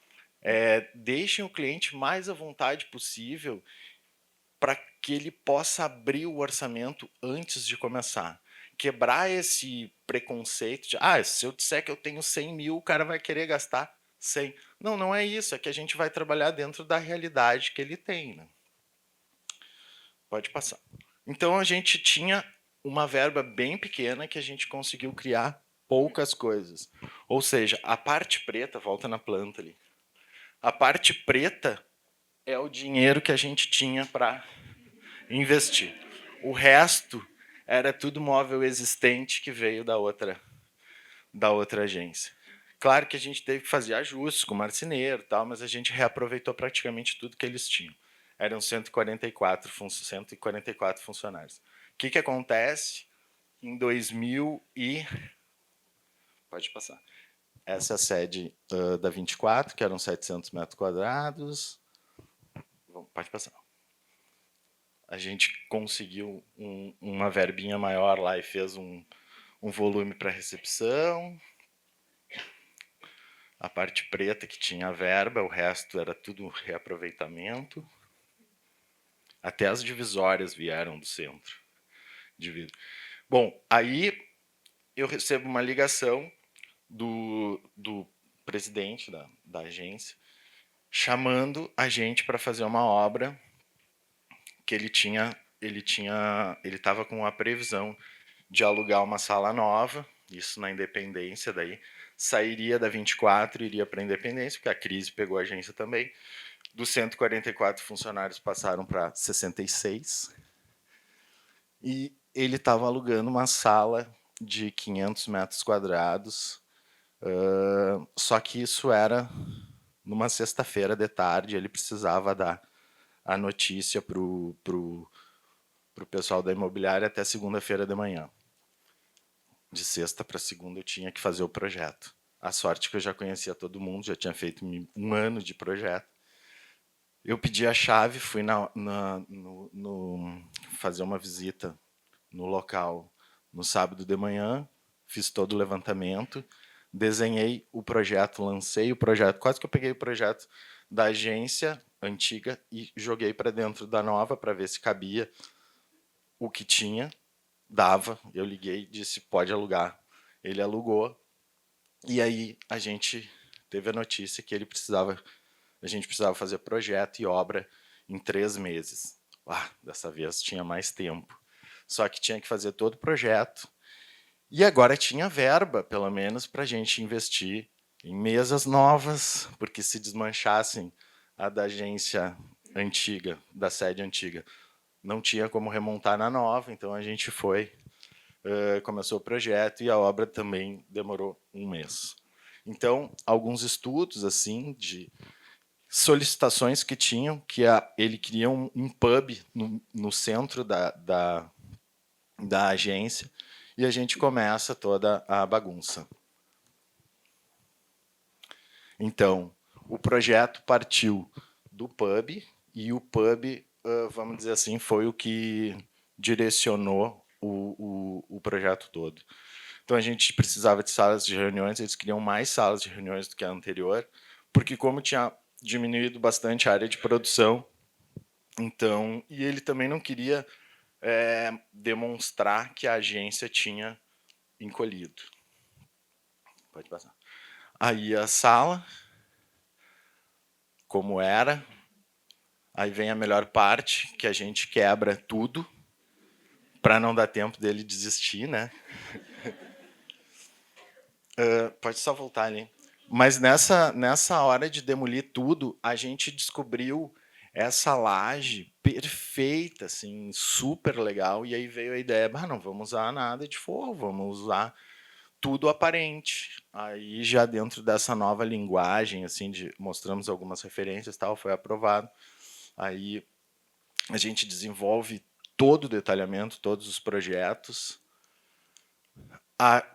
é deixem o cliente mais à vontade possível para que ele possa abrir o orçamento antes de começar. Quebrar esse preconceito de, se eu disser que eu tenho 100 mil, o cara vai querer gastar 100. Não, não é isso, é que a gente vai trabalhar dentro da realidade que ele tem, né? Pode passar. Então, a gente tinha uma verba bem pequena que a gente conseguiu criar poucas coisas. Ou seja, a parte preta, volta na planta ali, a parte preta é o dinheiro que a gente tinha para investir. O resto era tudo móvel existente que veio da outra agência. Claro que a gente teve que fazer ajustes com o marceneiro, tal, mas a gente reaproveitou praticamente tudo que eles tinham. Eram 144 funcionários. O que acontece? Em 2000 e... Pode passar. Essa é a sede da 24, que eram 700 metros quadrados. Pode passar. A gente conseguiu uma verbinha maior lá e fez um volume para recepção. A parte preta que tinha a verba, o resto era tudo reaproveitamento. Até as divisórias vieram do centro de vidro. Bom, aí eu recebo uma ligação do presidente da agência chamando a gente para fazer uma obra que ele estava com a previsão de alugar uma sala nova, isso na Independência, daí sairia da 24 e iria para a Independência, porque a crise pegou a agência também. Dos 144 funcionários passaram para 66. E ele estava alugando uma sala de 500 metros quadrados, só que isso era numa sexta-feira de tarde, ele precisava dar a notícia para o pessoal da imobiliária até segunda-feira de manhã. De sexta para segunda eu tinha que fazer o projeto. A sorte que eu já conhecia todo mundo, já tinha feito 1 ano de projeto. Eu pedi a chave, fui fazer uma visita no local no sábado de manhã, fiz todo o levantamento, desenhei o projeto, lancei o projeto, quase que eu peguei o projeto da agência antiga e joguei para dentro da nova para ver se cabia o que tinha. Dava, eu liguei e disse, pode alugar. Ele alugou, e aí a gente teve a notícia que a gente precisava fazer projeto e obra em 3 meses. Dessa vez tinha mais tempo. Só que tinha que fazer todo o projeto, e agora tinha verba, pelo menos, para a gente investir em mesas novas, porque se desmanchassem a da agência antiga, da sede antiga, não tinha como remontar na nova, então a gente começou o projeto e a obra também demorou 1 mês. Então, alguns estudos assim de solicitações que tinham, que ele queria um pub no centro da agência, e a gente começa toda a bagunça. Então, o projeto partiu do pub, e o pub, vamos dizer assim, foi o que direcionou o projeto todo. Então, a gente precisava de salas de reuniões, eles queriam mais salas de reuniões do que a anterior, porque como tinha diminuído bastante a área de produção, então, e ele também não queria demonstrar que a agência tinha encolhido. Pode passar. Aí a sala, como era, aí vem a melhor parte, que a gente quebra tudo, para não dar tempo dele desistir, né? Pode só voltar ali. Mas nessa hora de demolir tudo, a gente descobriu essa laje perfeita, assim, super legal. E aí veio a ideia, não vamos usar nada de forro, vamos usar tudo aparente. Aí já dentro dessa nova linguagem, assim, mostramos algumas referências, tal, foi aprovado. Aí a gente desenvolve todo o detalhamento, todos os projetos.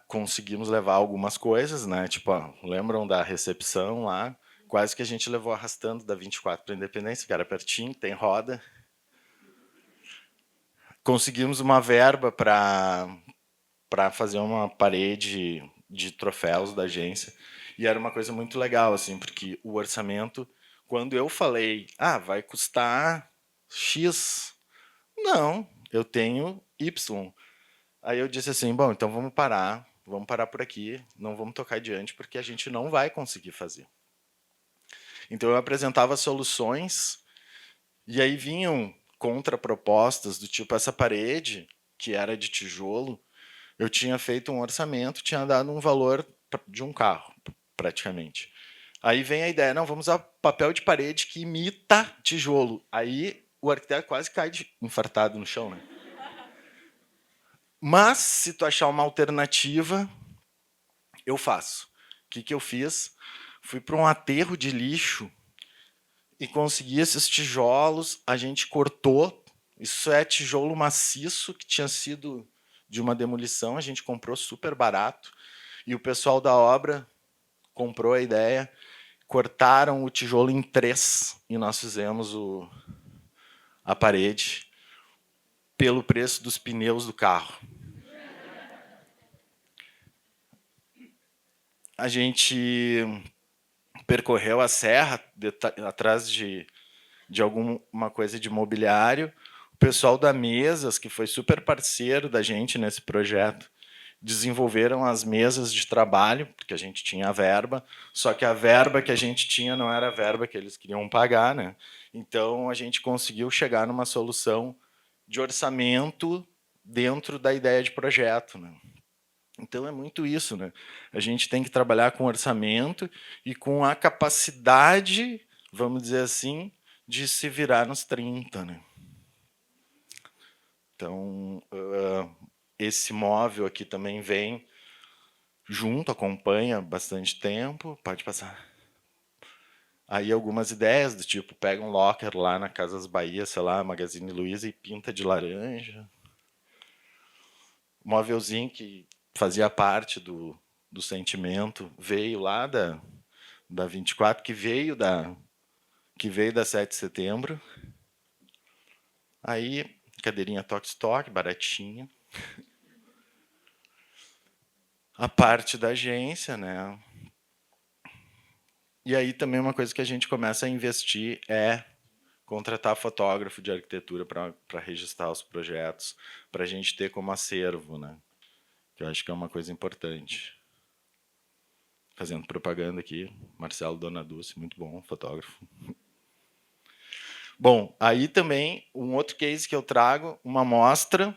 Conseguimos levar algumas coisas, né? Tipo, lembram da recepção lá? Quase que a gente levou arrastando da 24 para a Independência, que era pertinho, tem roda. Conseguimos uma verba para fazer uma parede de troféus da agência. E era uma coisa muito legal, assim, porque o orçamento, quando eu falei, vai custar X, não, eu tenho Y. Aí eu disse assim, bom, então vamos parar por aqui, não vamos tocar adiante, porque a gente não vai conseguir fazer. Então eu apresentava soluções, e aí vinham contrapropostas do tipo, essa parede, que era de tijolo, eu tinha feito um orçamento, tinha dado um valor de um carro, praticamente. Aí vem a ideia, não, vamos usar papel de parede que imita tijolo. Aí o arquiteto quase cai infartado no chão, né? Mas, se tu achar uma alternativa, eu faço. O que eu fiz? Fui para um aterro de lixo e consegui esses tijolos, a gente cortou. Isso é tijolo maciço que tinha sido de uma demolição, a gente comprou super barato. E o pessoal da obra comprou a ideia, cortaram o tijolo em 3 e nós fizemos a parede pelo preço dos pneus do carro. A gente percorreu a serra atrás de alguma coisa de mobiliário. O pessoal da Mesas, que foi super parceiro da gente nesse projeto, desenvolveram as mesas de trabalho, porque a gente tinha a verba, só que a verba que a gente tinha não era a verba que eles queriam pagar, né? Então a gente conseguiu chegar numa solução de orçamento dentro da ideia de projeto, né? Então é muito isso, né? A gente tem que trabalhar com orçamento e com a capacidade, vamos dizer assim, de se virar nos 30, né? Então, esse móvel aqui também vem junto, acompanha bastante tempo. Pode passar. Aí algumas ideias do tipo, pega um locker lá na Casas Bahia, sei lá, Magazine Luiza, e pinta de laranja. Móvelzinho que fazia parte do sentimento, veio lá da 24, que veio da 7 de setembro. Aí, cadeirinha toque-toque, baratinha. A parte da agência, né? E aí também uma coisa que a gente começa a investir é contratar fotógrafo de arquitetura para registrar os projetos, para a gente ter como acervo, né? Que eu acho que é uma coisa importante. Fazendo propaganda aqui, Marcelo Dona Dulce, muito bom, fotógrafo. Bom, aí também um outro case que eu trago, uma mostra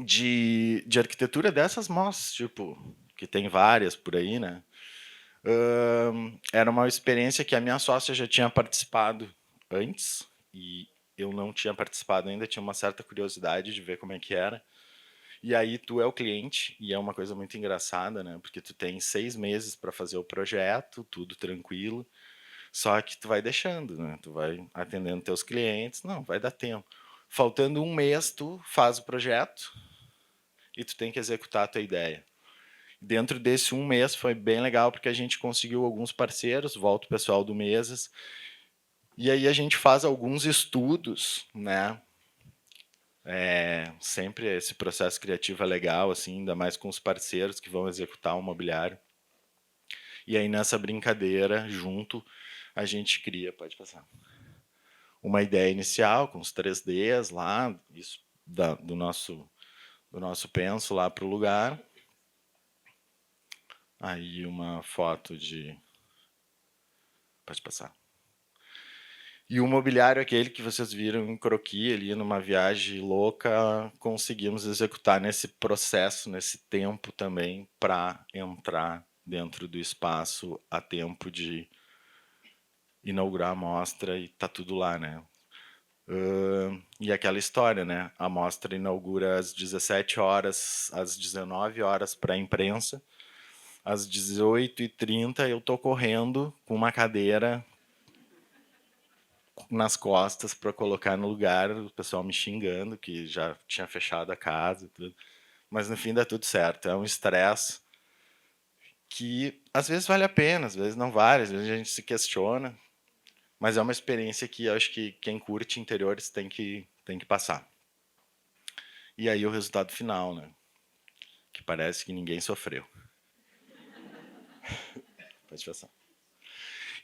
de arquitetura dessas mostras, tipo, que tem várias por aí, né? Era uma experiência que a minha sócia já tinha participado antes, e eu não tinha participado ainda, tinha uma certa curiosidade de ver como é que era. E aí tu é o cliente, e é uma coisa muito engraçada, né? Porque tu tem 6 meses para fazer o projeto, tudo tranquilo, só que tu vai deixando, né? Tu vai atendendo teus clientes, não, vai dar tempo. Faltando um mês, tu faz o projeto e tu tem que executar a tua ideia. Dentro desse um mês foi bem legal, porque a gente conseguiu alguns parceiros, volta o pessoal do Mesas, e aí a gente faz alguns estudos, né? Sempre esse processo criativo é legal, assim, ainda mais com os parceiros que vão executar o mobiliário. E aí, nessa brincadeira, junto, a gente cria, pode passar, uma ideia inicial com os 3Ds lá, isso do nosso penso lá para o lugar. Aí uma foto de... Pode passar. E o mobiliário, aquele que vocês viram em croquis, ali numa viagem louca, conseguimos executar nesse processo, nesse tempo também, para entrar dentro do espaço a tempo de inaugurar a mostra e tá tudo lá, né? E aquela história, né? A mostra inaugura às 17 horas, às 19 horas para a imprensa. Às 18h30 eu tô correndo com uma cadeira nas costas para colocar no lugar, o pessoal me xingando que já tinha fechado a casa e tudo. Mas no fim dá tudo certo. É um estresse que às vezes vale a pena, às vezes não vale, às vezes a gente se questiona, mas é uma experiência que eu acho que quem curte interiores tem que passar. E aí o resultado final, né? Que parece que ninguém sofreu. Pode passar.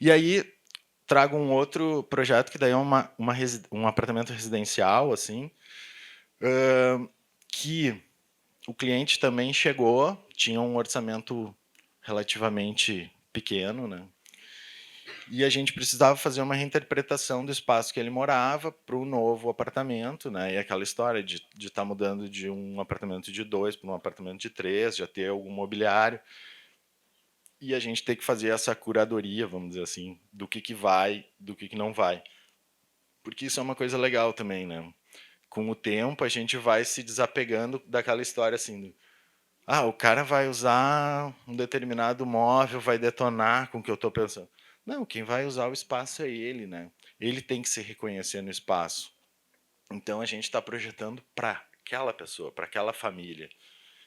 E aí trago um outro projeto que daí é um apartamento residencial, assim, que o cliente também chegou, tinha um orçamento relativamente pequeno, né? E a gente precisava fazer uma reinterpretação do espaço que ele morava para o novo apartamento, né? E aquela história de estar mudando de um apartamento de 2 para um apartamento de 3, já ter algum mobiliário. E a gente tem que fazer essa curadoria, vamos dizer assim, do que vai, do que não vai. Porque isso é uma coisa legal também, né? Com o tempo, a gente vai se desapegando daquela história assim, o cara vai usar um determinado móvel, vai detonar com o que eu estou pensando. Não, quem vai usar o espaço é ele, né? Ele tem que se reconhecer no espaço. Então a gente está projetando para aquela pessoa, para aquela família.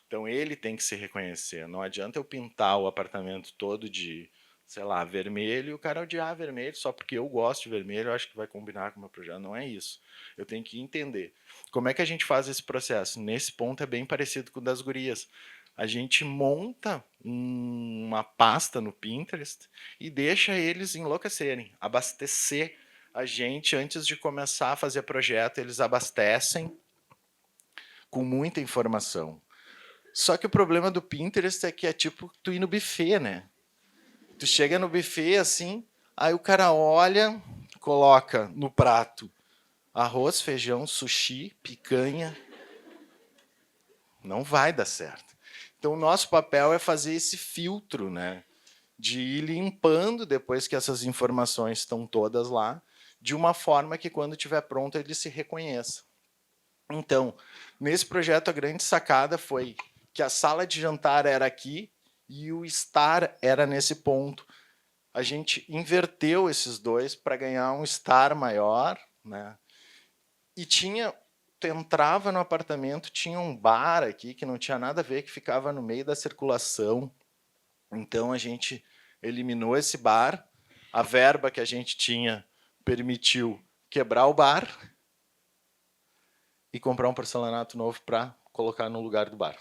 Então ele tem que se reconhecer. Não adianta eu pintar o apartamento todo de, sei lá, vermelho e o cara odiar vermelho só porque eu gosto de vermelho, eu acho que vai combinar com o meu projeto. Não é isso. Eu tenho que entender. Como é que a gente faz esse processo? Nesse ponto é bem parecido com o das gurias. A gente monta uma pasta no Pinterest e deixa eles enlouquecerem, abastecer a gente antes de começar a fazer projeto, eles abastecem com muita informação. Só que o problema do Pinterest é que é tipo tu ir no buffet, né? Tu chega no buffet assim, aí o cara olha, coloca no prato arroz, feijão, sushi, picanha. Não vai dar certo. Então o nosso papel é fazer esse filtro, né? De ir limpando depois que essas informações estão todas lá, de uma forma que quando estiver pronto ele se reconheça. Então, nesse projeto a grande sacada foi que a sala de jantar era aqui e o estar era nesse ponto. A gente inverteu esses dois para ganhar um estar maior, né? E tu entrava no apartamento, tinha um bar aqui que não tinha nada a ver, que ficava no meio da circulação. Então a gente eliminou esse bar, a verba que a gente tinha permitiu quebrar o bar e comprar um porcelanato novo para colocar no lugar do bar.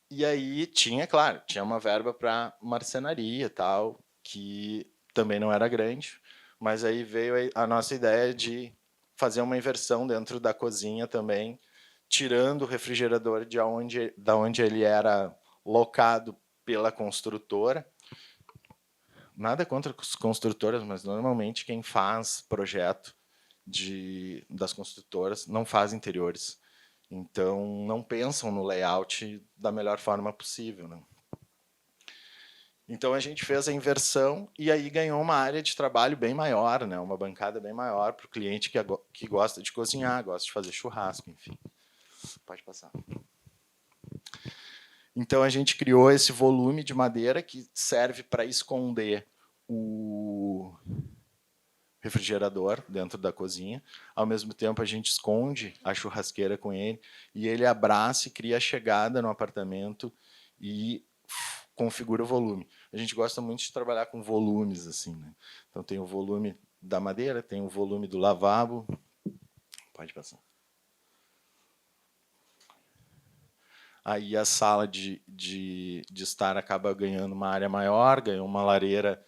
E aí claro, tinha uma verba para marcenaria e tal, que também não era grande, mas aí veio a nossa ideia de fazer uma inversão dentro da cozinha também, tirando o refrigerador da onde ele era locado pela construtora. Nada contra as construtoras, mas normalmente quem faz projeto das construtoras não faz interiores. Então, não pensam no layout da melhor forma possível, né? Então, a gente fez a inversão e aí ganhou uma área de trabalho bem maior, né? Uma bancada bem maior para o cliente que gosta de cozinhar, gosta de fazer churrasco, enfim. Pode passar. Então, a gente criou esse volume de madeira que serve para esconder o refrigerador dentro da cozinha. Ao mesmo tempo, a gente esconde a churrasqueira com ele e ele abraça e cria a chegada no apartamento e configura o volume. A gente gosta muito de trabalhar com volumes assim, né? Então tem o volume da madeira, tem o volume do lavabo, Pode passar. Aí a sala de estar acaba ganhando uma área maior, ganha uma lareira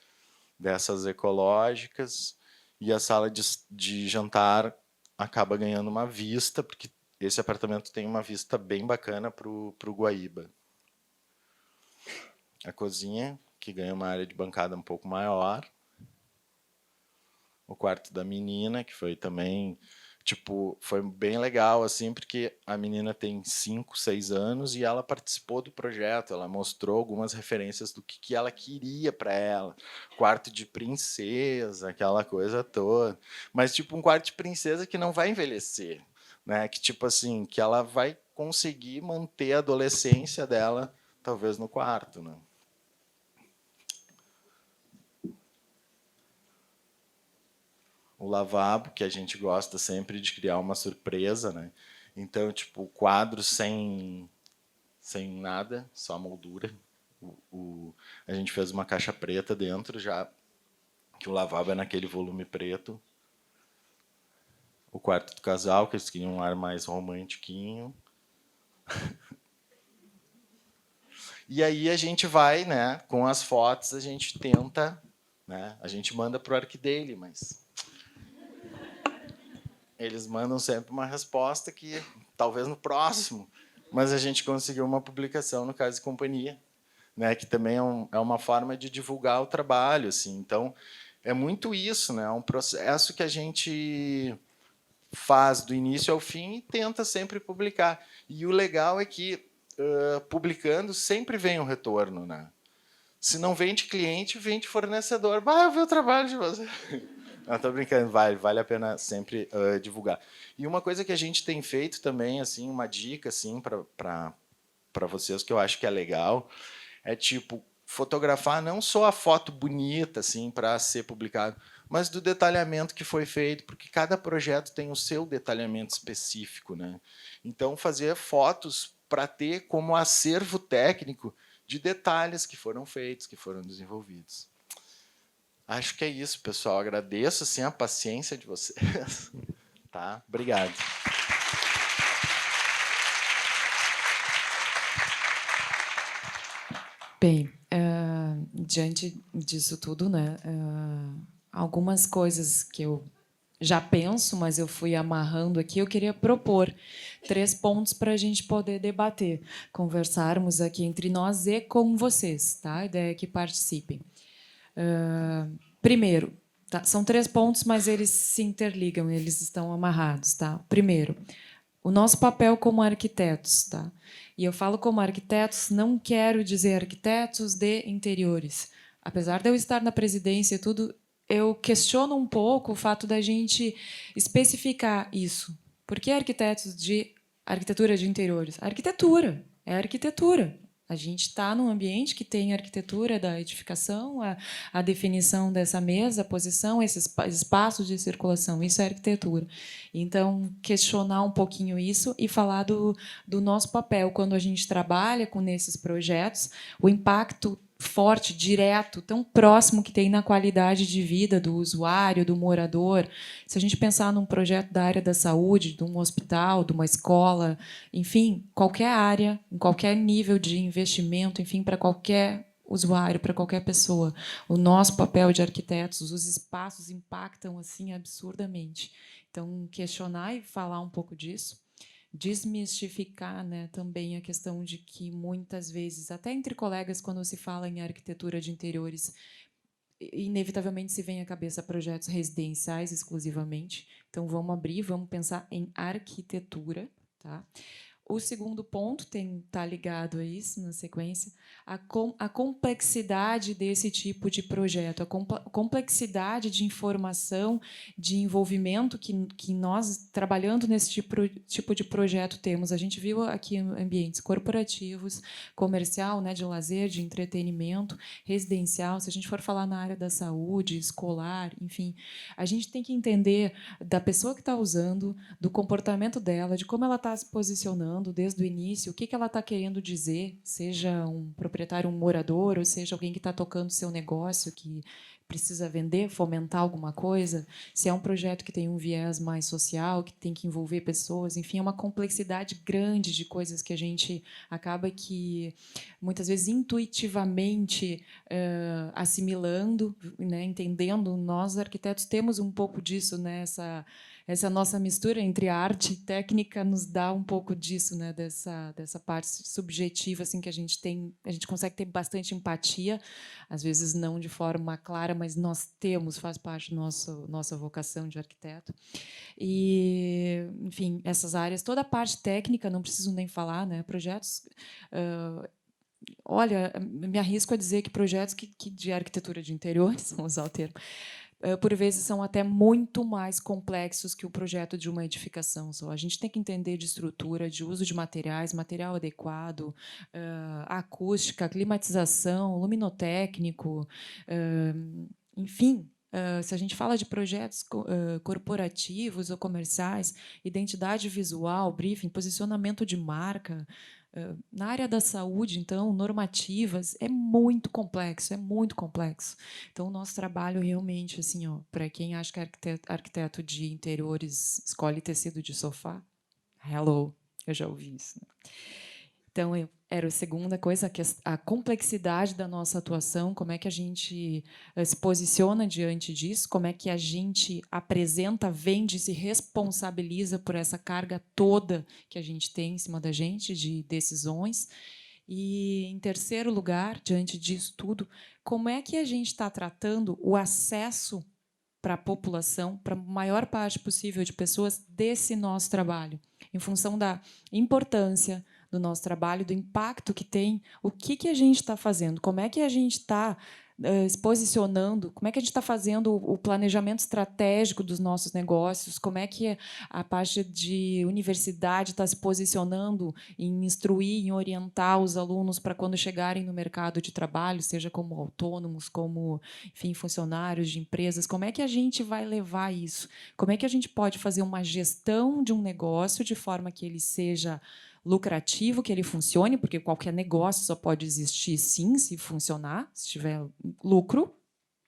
dessas ecológicas, e a sala de jantar acaba ganhando uma vista, porque esse apartamento tem uma vista bem bacana para o Guaíba. A cozinha, que ganha uma área de bancada um pouco maior. O quarto da menina, que foi também... Tipo, foi bem legal, assim, porque a menina tem 5, 6 anos e ela participou do projeto, ela mostrou algumas referências do que ela queria para ela. Quarto de princesa, aquela coisa toda. Mas, tipo, um quarto de princesa que não vai envelhecer, né? Que, tipo assim, que ela vai conseguir manter a adolescência dela, talvez, no quarto, né? O lavabo, que a gente gosta sempre de criar uma surpresa, né? Então, tipo, quadro sem nada, só moldura. A gente fez uma caixa preta dentro, já que o lavabo é naquele volume preto. O quarto do casal, que eles queriam um ar mais romantiquinho. E aí a gente vai, né? Com as fotos a gente tenta, né? A gente manda para o ArcDaily, mas eles mandam sempre uma resposta que talvez no próximo, mas a gente conseguiu uma publicação no Casa e Companhia, né, que também é uma forma de divulgar o trabalho, assim. Então é muito isso, né, é um processo que a gente faz do início ao fim e tenta sempre publicar. E o legal é que publicando sempre vem um retorno, né? Se não vem de cliente, vem de fornecedor. Eu vi o trabalho de você. Não, estou brincando, vale a pena sempre divulgar. E uma coisa que a gente tem feito também, assim, uma dica assim, para vocês que eu acho que é legal, é tipo fotografar não só a foto bonita assim para ser publicado, mas do detalhamento que foi feito, porque cada projeto tem o seu detalhamento específico, né? Então fazer fotos para ter como acervo técnico de detalhes que foram feitos, que foram desenvolvidos. Acho que é isso, pessoal. Agradeço assim, a paciência de vocês. Tá? Obrigado. Bem, diante disso tudo, né, algumas coisas que eu já penso, mas eu fui amarrando aqui, eu queria propor 3 pontos para a gente poder debater, conversarmos aqui entre nós e com vocês, tá? A ideia é que participem. Primeiro, tá? São 3 pontos, mas eles se interligam, eles estão amarrados, tá? Primeiro, o nosso papel como arquitetos, tá? E eu falo como arquitetos, não quero dizer arquitetos de interiores. Apesar de eu estar na presidência e tudo, eu questiono um pouco o fato da gente especificar isso. Por que arquitetos de arquitetura de interiores? Arquitetura, é arquitetura. A gente está num ambiente que tem a arquitetura da edificação, a definição dessa mesa, a posição, esses espaços de circulação, isso é arquitetura. Então, questionar um pouquinho isso e falar do nosso papel quando a gente trabalha com nesses projetos, o impacto forte, direto, tão próximo que tem na qualidade de vida do usuário, do morador. Se a gente pensar num projeto da área da saúde, de um hospital, de uma escola, enfim, qualquer área, em qualquer nível de investimento, enfim, para qualquer usuário, para qualquer pessoa, o nosso papel de arquitetos, os espaços impactam assim absurdamente. Então, questionar e falar um pouco disso. Desmistificar, né, também a questão de que, muitas vezes, até entre colegas, quando se fala em arquitetura de interiores, inevitavelmente se vem à cabeça projetos residenciais exclusivamente. Então, vamos abrir, vamos pensar em arquitetura. Tá? O segundo ponto está ligado a isso, na sequência, a complexidade desse tipo de projeto, a complexidade de informação, de envolvimento que nós, trabalhando nesse tipo de projeto, temos. A gente viu aqui ambientes corporativos, comercial, né, de lazer, de entretenimento, residencial. Se a gente for falar na área da saúde, escolar, enfim, a gente tem que entender da pessoa que está usando, do comportamento dela, de como ela está se posicionando, falando desde o início, o que ela está querendo dizer, seja um proprietário, um morador, ou seja alguém que está tocando seu negócio, que precisa vender, fomentar alguma coisa, se é um projeto que tem um viés mais social, que tem que envolver pessoas, enfim, é uma complexidade grande de coisas que a gente acaba que, muitas vezes, intuitivamente assimilando, né, entendendo. Nós, arquitetos, temos um pouco disso, né, essa nossa mistura entre arte e técnica nos dá um pouco disso, né, dessa parte subjetiva assim que a gente consegue ter bastante empatia, às vezes não de forma clara, mas nós temos, faz parte da nossa vocação de arquiteto. E, enfim, essas áreas, toda a parte técnica, não preciso nem falar, né, projetos. Olha, me arrisco a dizer que projetos que de arquitetura de interiores, vamos usar o termo, por vezes são até muito mais complexos que o projeto de uma edificação só. A gente tem que entender de estrutura, de uso de materiais, material adequado, acústica, climatização, luminotécnico, enfim. Se a gente fala de projetos corporativos ou comerciais, identidade visual, briefing, posicionamento de marca, na área da saúde, então, normativas, é muito complexo, é muito complexo. Então, o nosso trabalho realmente, assim, para quem acha que é arquiteto de interiores escolhe tecido de sofá, hello, eu já ouvi isso. Né? Então, era a segunda coisa, a complexidade da nossa atuação, como é que a gente se posiciona diante disso, como é que a gente apresenta, vende, se responsabiliza por essa carga toda que a gente tem em cima da gente, de decisões. E, em terceiro lugar, diante disso tudo, como é que a gente está tratando o acesso para a população, para a maior parte possível de pessoas desse nosso trabalho, em função da importância do nosso trabalho, do impacto que tem, o que a gente está fazendo, como é que a gente está se posicionando, como é que a gente está fazendo o planejamento estratégico dos nossos negócios, como é que a parte de universidade está se posicionando em instruir, em orientar os alunos para quando chegarem no mercado de trabalho, seja como autônomos, como, enfim, funcionários de empresas, como é que a gente vai levar isso? Como é que a gente pode fazer uma gestão de um negócio de forma que ele seja lucrativo, que ele funcione, porque qualquer negócio só pode existir, sim, se funcionar, se tiver lucro,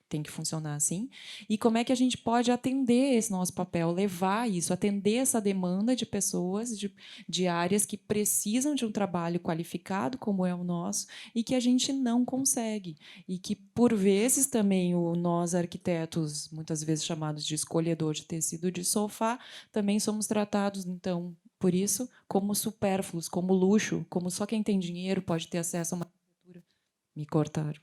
tem que funcionar assim. E como é que a gente pode atender esse nosso papel, levar isso, atender essa demanda de pessoas, de áreas que precisam de um trabalho qualificado, como é o nosso, e que a gente não consegue. E que, por vezes, também nós, arquitetos, muitas vezes chamados de escolhedor de tecido de sofá, também somos tratados, então, por isso, como supérfluos, como luxo, como só quem tem dinheiro pode ter acesso a uma arquitetura. Me cortaram.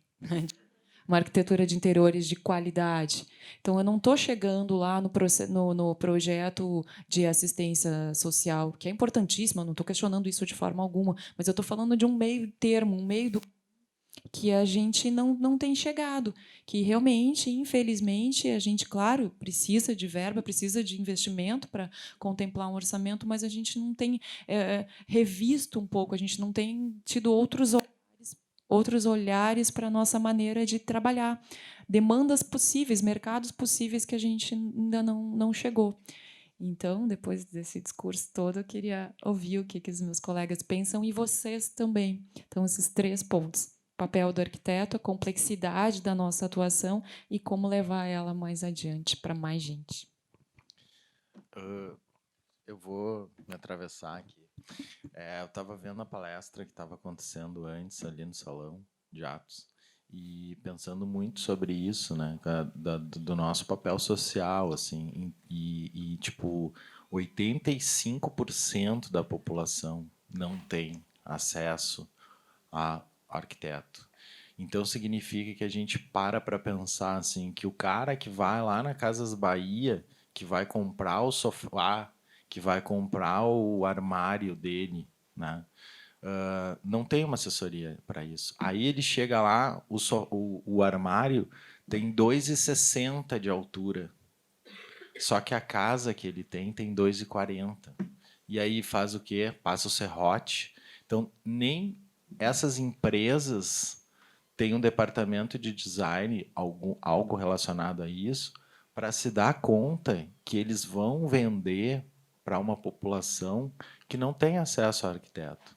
Uma arquitetura de interiores de qualidade. Então, eu não estou chegando lá no projeto de assistência social, que é importantíssimo, eu não estou questionando isso de forma alguma, mas eu estou falando de um meio termo, um meio do que a gente não tem chegado, que realmente, infelizmente, a gente, claro, precisa de verba, precisa de investimento para contemplar um orçamento, mas a gente não tem revisto um pouco, a gente não tem tido outros olhares para a nossa maneira de trabalhar, demandas possíveis, mercados possíveis que a gente ainda não chegou. Então, depois desse discurso todo, eu queria ouvir o que os meus colegas pensam e vocês também. Então, esses 3 pontos. O papel do arquiteto, a complexidade da nossa atuação e como levar ela mais adiante para mais gente. Eu vou me atravessar aqui. Eu estava vendo a palestra que estava acontecendo antes ali no Salão de Atos e pensando muito sobre isso, né, do nosso papel social, assim, e tipo 85% da população não tem acesso a arquiteto. Então significa que a gente para pensar assim que o cara que vai lá na Casas Bahia, que vai comprar o sofá, que vai comprar o armário dele, né? Não tem uma assessoria para isso. Aí ele chega lá, o armário tem 2,60 de altura. Só que a casa que ele tem 2,40. E aí faz o quê? Passa o serrote. Então, nem essas empresas têm um departamento de design, algo relacionado a isso, para se dar conta que eles vão vender para uma população que não tem acesso a arquiteto.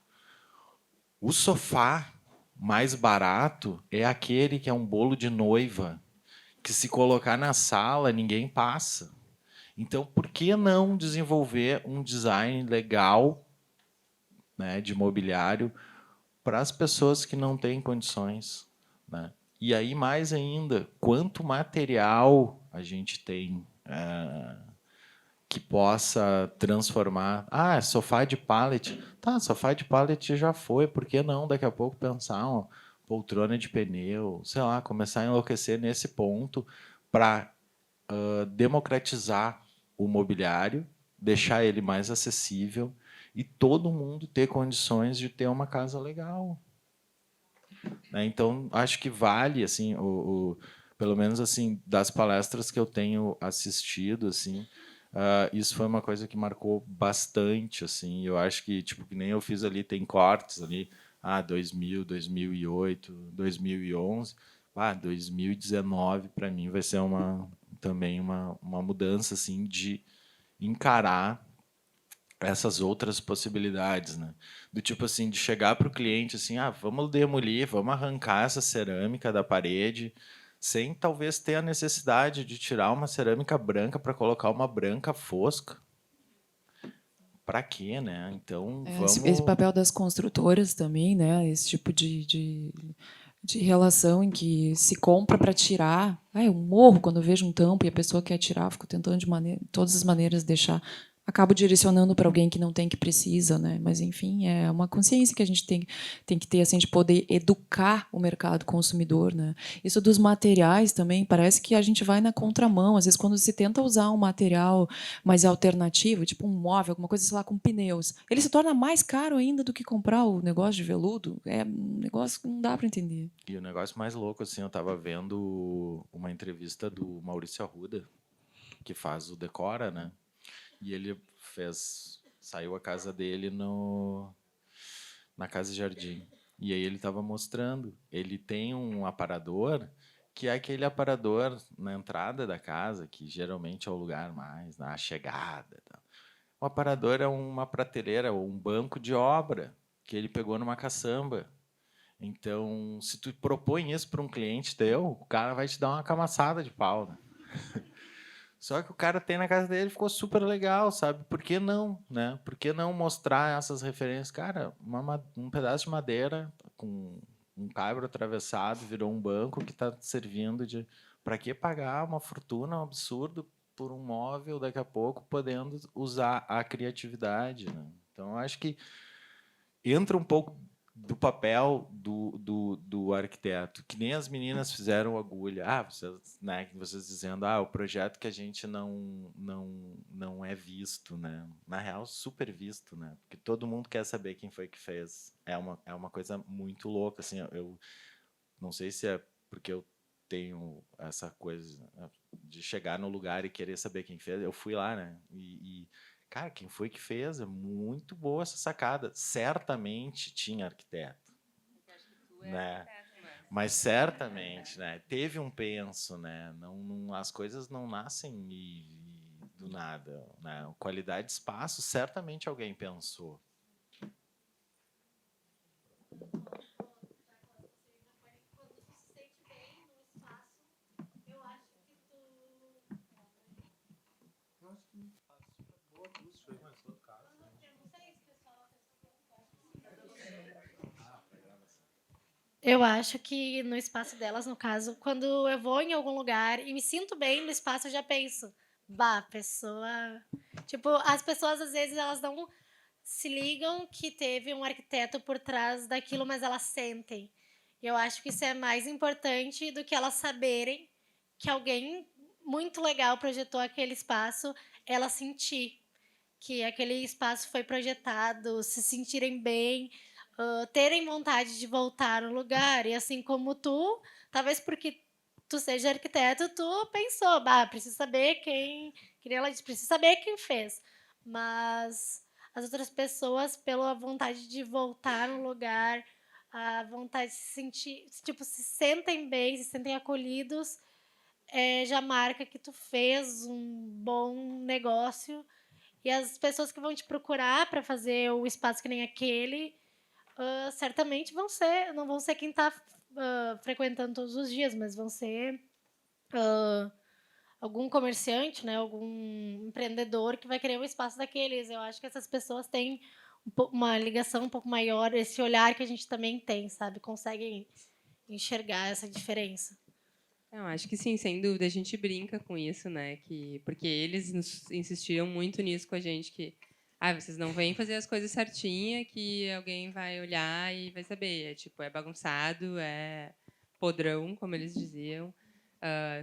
O sofá mais barato é aquele que é um bolo de noiva, que se colocar na sala, ninguém passa. Então, por que não desenvolver um design legal, né, de mobiliário para as pessoas que não têm condições, né? E aí, mais ainda, quanto material a gente tem que possa transformar. Ah, sofá de pallet. Tá, sofá de pallet já foi. Por que não daqui a pouco pensar uma poltrona de pneu? Sei lá, começar a enlouquecer nesse ponto para democratizar o mobiliário, deixar ele mais acessível e todo mundo ter condições de ter uma casa legal. Né? Então, acho que vale, assim, pelo menos assim, das palestras que eu tenho assistido, assim, isso foi uma coisa que marcou bastante, assim. Eu acho que, tipo, que nem eu fiz ali, tem cortes ali, 2000, 2008, 2011, 2019 para mim vai ser também uma mudança, assim, de encarar essas outras possibilidades, né? Do tipo assim, de chegar para o cliente assim, vamos demolir, vamos arrancar essa cerâmica da parede, sem talvez ter a necessidade de tirar uma cerâmica branca para colocar uma branca fosca. Para quê, né? Então, vamos... Esse papel das construtoras também, né? Esse tipo de relação em que se compra para tirar. Eu morro quando eu vejo um tampo e a pessoa quer tirar, fico tentando de todas as maneiras deixar. Acabo direcionando para alguém que não tem, que precisa, né? Mas, enfim, é uma consciência que a gente tem que ter, assim, de poder educar o mercado consumidor, né? Isso dos materiais também, parece que a gente vai na contramão. Às vezes, quando se tenta usar um material mais alternativo, tipo um móvel, alguma coisa, sei lá, com pneus, ele se torna mais caro ainda do que comprar o negócio de veludo. É um negócio que não dá para entender. E o negócio mais louco, assim, eu estava vendo uma entrevista do Maurício Arruda, que faz o Decora, né? E ele saiu a casa dele na Casa Jardim. E aí ele estava mostrando. Ele tem um aparador, que é aquele aparador na entrada da casa, que geralmente é o lugar mais na chegada. O aparador é uma prateleira ou um banco de obra que ele pegou numa caçamba. Então, se tu propõe isso para um cliente teu, o cara vai te dar uma camaçada de pau, né? Só que o cara tem na casa dele, ficou super legal, sabe? Por que não, né? Por que não mostrar essas referências? Cara, um pedaço de madeira com um caibro atravessado virou um banco que está servindo de... Para que pagar uma fortuna, um absurdo, por um móvel daqui a pouco, podendo usar a criatividade, né? Então, eu acho que entra um pouco do papel do arquiteto, que nem as meninas fizeram agulha. Vocês dizendo, o projeto que a gente não é visto, né? Na real, super visto, né? Porque todo mundo quer saber quem foi que fez. É uma coisa muito louca, assim. Eu não sei se é porque eu tenho essa coisa de chegar no lugar e querer saber quem fez. Eu fui lá, né? Cara, quem foi que fez? É muito boa essa sacada. Certamente tinha arquiteto, né? Mas certamente, né? Teve um penso, né? As coisas não nascem do nada, né? Qualidade de espaço, certamente alguém pensou. Eu acho que no espaço delas, no caso, quando eu vou em algum lugar e me sinto bem no espaço, eu já penso, pessoa... Tipo, as pessoas, às vezes, elas não se ligam que teve um arquiteto por trás daquilo, mas elas sentem. E eu acho que isso é mais importante do que elas saberem que alguém muito legal projetou aquele espaço, elas sentir que aquele espaço foi projetado, se sentirem bem, terem vontade de voltar no lugar. E assim como tu, talvez porque tu seja arquiteto, tu pensou, preciso saber quem... Que nem ela disse, preciso saber quem fez. Mas as outras pessoas, pela vontade de voltar no lugar, a vontade de se sentir... Tipo, se sentem bem, se sentem acolhidos, já marca que tu fez um bom negócio. E as pessoas que vão te procurar para fazer o espaço que nem aquele, certamente não vão ser quem está frequentando todos os dias, mas vão ser algum comerciante, né, algum empreendedor que vai querer um espaço daqueles. Eu acho que essas pessoas têm uma ligação um pouco maior, esse olhar que a gente também tem, sabe? Conseguem enxergar essa diferença. Eu acho que sim, sem dúvida. A gente brinca com isso, né? Porque eles insistiam muito nisso com a gente, que vocês não vêm fazer as coisas certinha, que alguém vai olhar e vai saber. É bagunçado, é podrão, como eles diziam.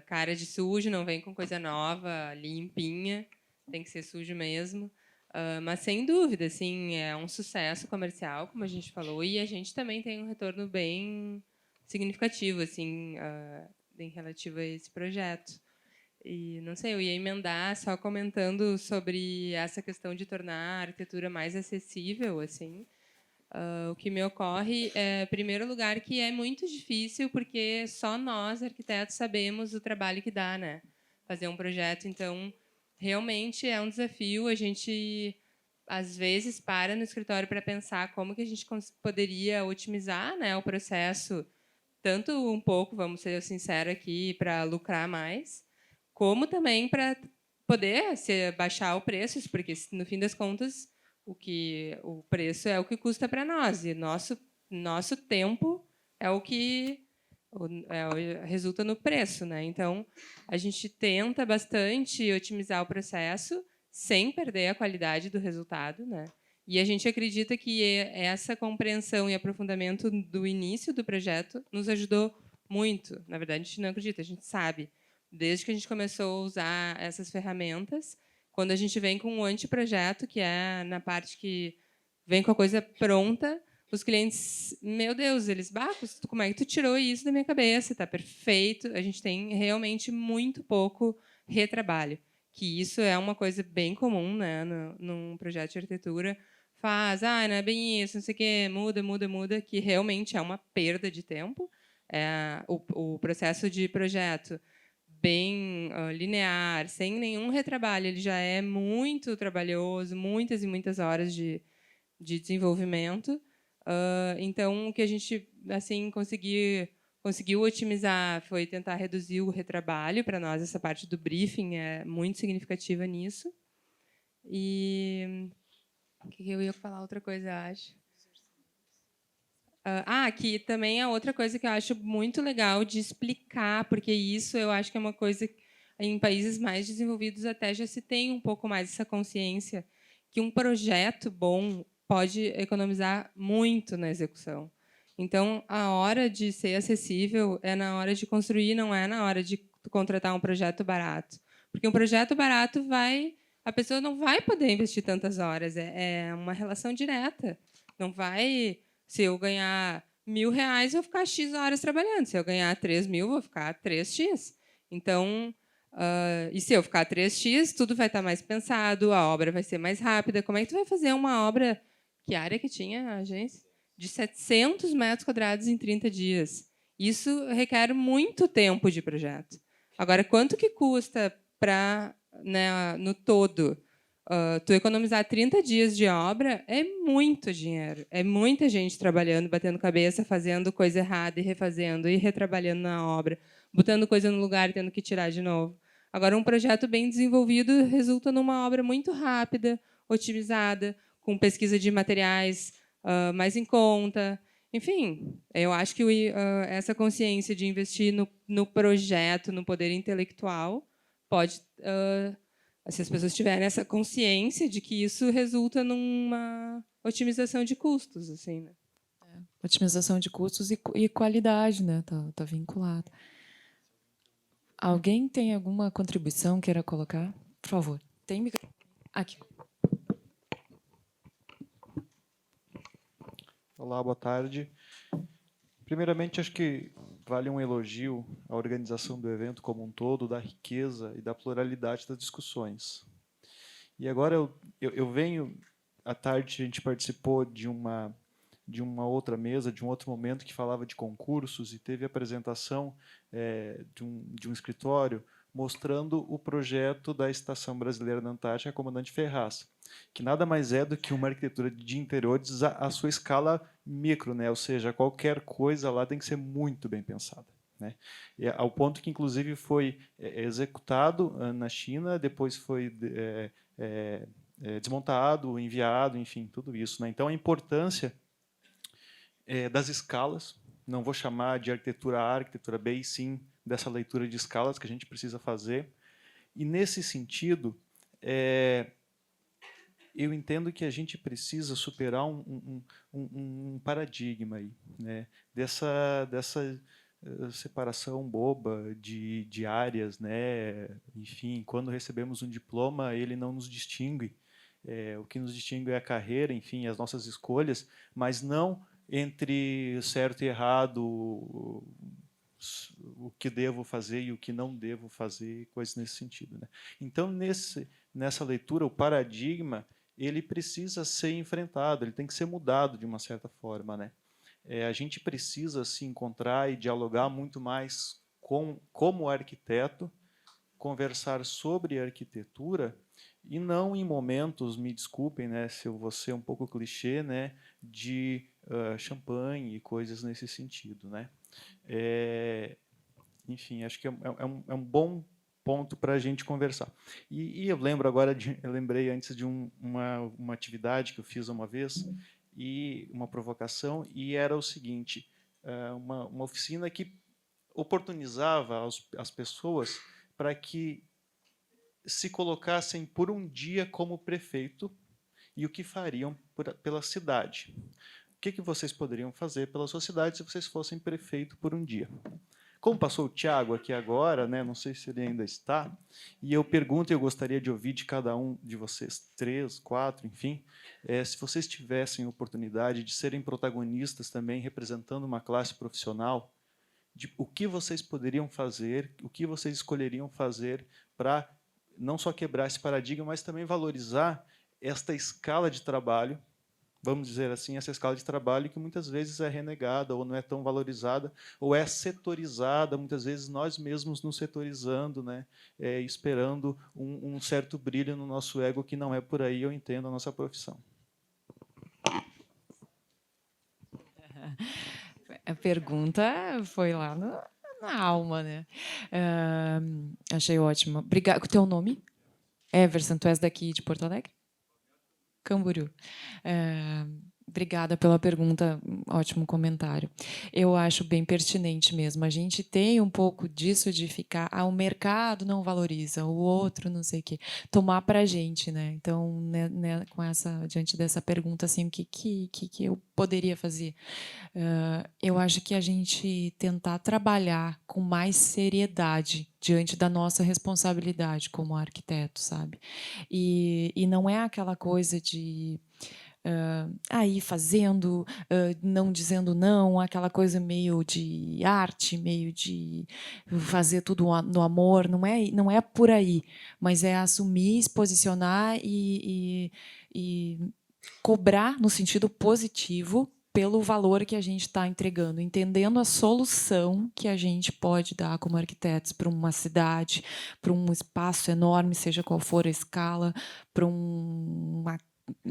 Cara de sujo, não vem com coisa nova, limpinha, tem que ser sujo mesmo. Mas, sem dúvida, assim, é um sucesso comercial, como a gente falou, e a gente também tem um retorno bem significativo, assim, em relativo a esse projeto. E, não sei, eu ia emendar só comentando sobre essa questão de tornar a arquitetura mais acessível, assim. O que me ocorre é, em primeiro lugar, que é muito difícil, porque só nós, arquitetos, sabemos o trabalho que dá, né? Fazer um projeto. Então, realmente é um desafio. A gente, às vezes, para no escritório para pensar como que a gente poderia otimizar, né, o processo, tanto um pouco, vamos ser sinceros aqui, para lucrar mais, como também para poder baixar o preço, porque, no fim das contas, o preço é o que custa para nós, e nosso tempo é o que resulta no preço, né? Então, a gente tenta bastante otimizar o processo sem perder a qualidade do resultado, né? E a gente acredita que essa compreensão e aprofundamento do início do projeto nos ajudou muito. Na verdade, a gente não acredita, a gente sabe. Desde que a gente começou a usar essas ferramentas, quando a gente vem com um anteprojeto, que é na parte que vem com a coisa pronta, os clientes, meu Deus, eles, como é que tu tirou isso da minha cabeça? Está perfeito. A gente tem realmente muito pouco retrabalho, que isso é uma coisa bem comum, né, num projeto de arquitetura. Não é bem isso, não sei o quê, muda, que realmente é uma perda de tempo. O processo de projeto bem linear, sem nenhum retrabalho, ele já é muito trabalhoso, muitas e muitas horas de desenvolvimento. Então, o que a gente assim conseguiu otimizar foi tentar reduzir o retrabalho. Para nós, essa parte do briefing é muito significativa nisso. E o que eu ia falar? Outra coisa, eu acho. Que também é outra coisa que eu acho muito legal de explicar, porque isso eu acho que é uma coisa que, em países mais desenvolvidos até já se tem um pouco mais essa consciência que um projeto bom pode economizar muito na execução. Então, a hora de ser acessível é na hora de construir, não é na hora de contratar um projeto barato. Porque um projeto barato a pessoa não vai poder investir tantas horas, é uma relação direta. Não vai, se eu ganhar R$ 1.000, eu vou ficar X horas trabalhando. Se eu ganhar 3.000, eu vou ficar 3x. Então, e se eu ficar 3x, tudo vai estar mais pensado, a obra vai ser mais rápida. Como é que tu vai fazer uma obra, que área que tinha a agência? De 700 metros quadrados em 30 dias. Isso requer muito tempo de projeto. Agora, quanto que custa para, né, no todo, tu economizar 30 dias de obra? É muito dinheiro. É muita gente trabalhando, batendo cabeça, fazendo coisa errada e refazendo, e retrabalhando na obra, botando coisa no lugar e tendo que tirar de novo. Agora, um projeto bem desenvolvido resulta numa obra muito rápida, otimizada, com pesquisa de materiais mais em conta. Enfim, eu acho que essa consciência de investir no projeto, no poder intelectual, pode, se as pessoas tiverem essa consciência de que isso resulta numa otimização de custos, assim, né? Otimização de custos e qualidade, né? Tá vinculado. Alguém tem alguma contribuição queira colocar? Por favor. Tem microfone? Aqui. Olá, boa tarde. Primeiramente, acho que vale um elogio à organização do evento como um todo, da riqueza e da pluralidade das discussões. E agora eu venho, à tarde a gente participou de uma outra mesa, de um outro momento que falava de concursos e teve a apresentação de um escritório mostrando o projeto da Estação Brasileira da Antártica Comandante Ferraz, que nada mais é do que uma arquitetura de interiores à sua escala micro, né? Ou seja, qualquer coisa lá tem que ser muito bem pensada, né? E ao ponto que, inclusive, foi executado na China, depois foi desmontado, enviado, enfim, tudo isso, né? Então, a importância das escalas, não vou chamar de arquitetura A, arquitetura B, e sim dessa leitura de escalas que a gente precisa fazer. E, nesse sentido, eu entendo que a gente precisa superar um paradigma aí, né? dessa separação boba de áreas, né? Enfim, quando recebemos um diploma, ele não nos distingue. O que nos distingue é a carreira, enfim, as nossas escolhas, mas não entre certo e errado, o que devo fazer e o que não devo fazer, coisas nesse sentido, né? Então, nessa leitura, o paradigma ele precisa ser enfrentado, ele tem que ser mudado de uma certa forma, né? A gente precisa se encontrar e dialogar muito mais como arquiteto, conversar sobre arquitetura e não em momentos, me desculpem, né, se eu vou ser um pouco clichê, né, de champanhe e coisas nesse sentido, né? Enfim, acho que é um bom ponto para a gente conversar. E eu lembro agora, eu lembrei antes de uma atividade que eu fiz uma vez, e uma provocação, e era o seguinte, uma oficina que oportunizava as pessoas para que se colocassem por um dia como prefeito e o que fariam pela cidade. O que vocês poderiam fazer pela sua cidade se vocês fossem prefeito por um dia? Como passou o Tiago aqui agora, né, não sei se ele ainda está, e eu pergunto, eu gostaria de ouvir de cada um de vocês, 3, 4, enfim, se vocês tivessem oportunidade de serem protagonistas também, representando uma classe profissional, de o que vocês poderiam fazer, o que vocês escolheriam fazer para não só quebrar esse paradigma, mas também valorizar esta escala de trabalho, vamos dizer assim, essa escala de trabalho que muitas vezes é renegada ou não é tão valorizada, ou é setorizada, muitas vezes nós mesmos nos setorizando, né, esperando um certo brilho no nosso ego que não é por aí, eu entendo, a nossa profissão. A pergunta foi lá na alma, né? Achei ótima. Obrigada. O teu nome? Everson, tu és daqui de Porto Alegre? Camboriú. Obrigada pela pergunta, ótimo comentário. Eu acho bem pertinente mesmo. A gente tem um pouco disso de ficar, o mercado não valoriza, o outro não sei o quê. Tomar para a gente, né? Então, né, diante dessa pergunta, assim, o que eu poderia fazer? Eu acho que a gente tentar trabalhar com mais seriedade diante da nossa responsabilidade como arquiteto, sabe? E não é aquela coisa de ir fazendo, não dizendo não, aquela coisa meio de arte, meio de fazer tudo no amor, não é por aí, mas é assumir, se posicionar e cobrar no sentido positivo pelo valor que a gente está entregando, entendendo a solução que a gente pode dar como arquitetos para uma cidade, para um espaço enorme, seja qual for a escala, para um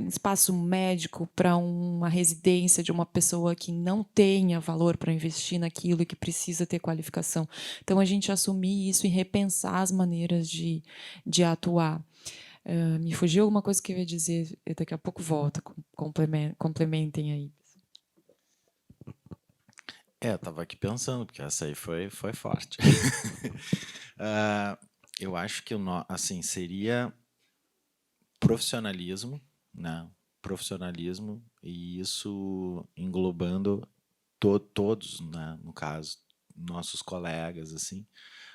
espaço médico, para uma residência de uma pessoa que não tenha valor para investir naquilo e que precisa ter qualificação. Então, a gente assumir isso e repensar as maneiras de atuar. Me fugiu alguma coisa que eu ia dizer, daqui a pouco volta, complementem aí. Eu estava aqui pensando, porque essa aí foi forte. Eu acho que assim, seria profissionalismo, né? Profissionalismo, e isso englobando todos, né? No caso, nossos colegas, assim,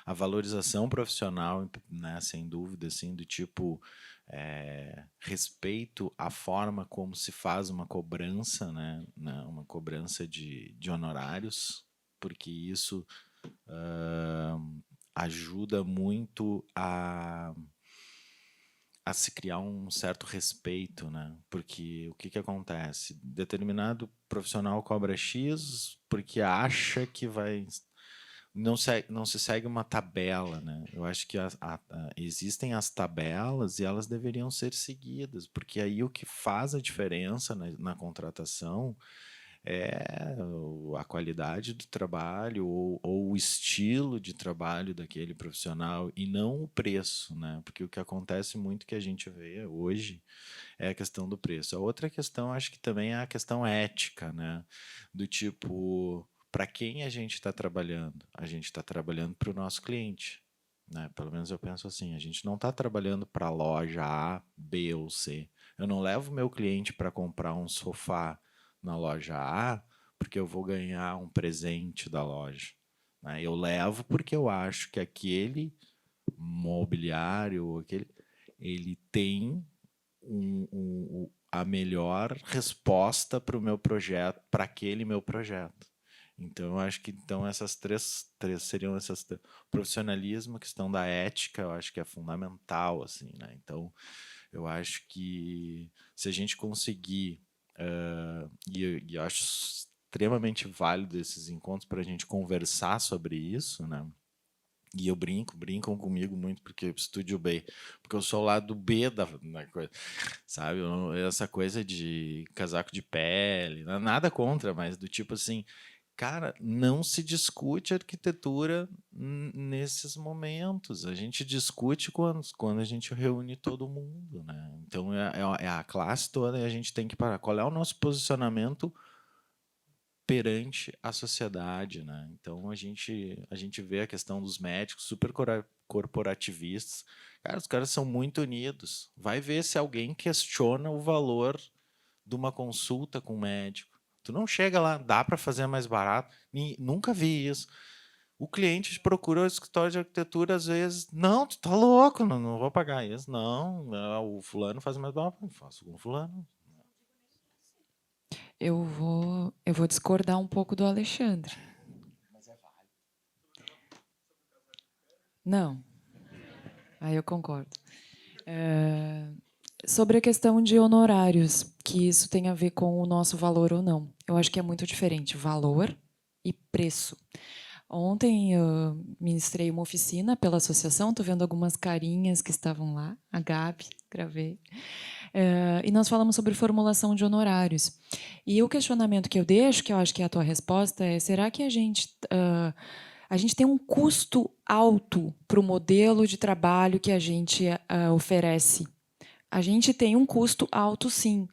a valorização profissional, né? Sem dúvida, assim, do tipo respeito à forma como se faz uma cobrança, né? Uma cobrança de honorários, porque isso ajuda muito a se criar um certo respeito, né? Porque o que acontece? Determinado profissional cobra X porque acha que vai não se segue uma tabela, né? Eu acho que existem as tabelas e elas deveriam ser seguidas, porque aí o que faz a diferença na contratação é a qualidade do trabalho ou o estilo de trabalho daquele profissional e não o preço, né? Porque o que acontece muito que a gente vê hoje é a questão do preço. A outra questão, acho que também é a questão ética, né? Do tipo, para quem a gente está trabalhando? A gente está trabalhando para o nosso cliente, né? Pelo menos eu penso assim, a gente não está trabalhando para a loja A, B ou C. Eu não levo meu cliente para comprar um sofá na loja A porque eu vou ganhar um presente da loja, né? Eu levo porque eu acho que aquele mobiliário, ele tem a melhor resposta para o meu projeto, para aquele meu projeto. Então, eu acho que essas três seriam essas. Profissionalismo, questão da ética, eu acho que é fundamental, assim, né? Então, eu acho que se a gente conseguir, e eu acho extremamente válido esses encontros para a gente conversar sobre isso, né? E eu brincam comigo muito porque Estúdio B, porque eu sou o lado B da coisa, sabe? Essa coisa de casaco de pele, nada contra, mas do tipo assim, cara, não se discute arquitetura nesses momentos. A gente discute quando a gente reúne todo mundo, né? Então é a classe toda e a gente tem que parar. Qual é o nosso posicionamento perante a sociedade, né? Então a gente vê a questão dos médicos super corporativistas. Cara, os caras são muito unidos. Vai ver se alguém questiona o valor de uma consulta com o médico. Tu não chega lá, dá para fazer mais barato. Nunca vi isso. O cliente procura o escritório de arquitetura, às vezes, não, tu tá louco, não vou pagar isso. Não, o fulano faz mais barato, faço com o fulano. Eu vou discordar um pouco do Alexandre. Não. Aí eu concordo. Sobre a questão de honorários, que isso tem a ver com o nosso valor ou não. Eu acho que é muito diferente valor e preço. Ontem eu ministrei uma oficina pela associação, estou vendo algumas carinhas que estavam lá, a Gabi, gravei. E nós falamos sobre formulação de honorários. E o questionamento que eu deixo, que eu acho que é a tua resposta, é: será que a gente tem um custo alto para o modelo de trabalho que a gente oferece? A gente tem um custo alto, sim.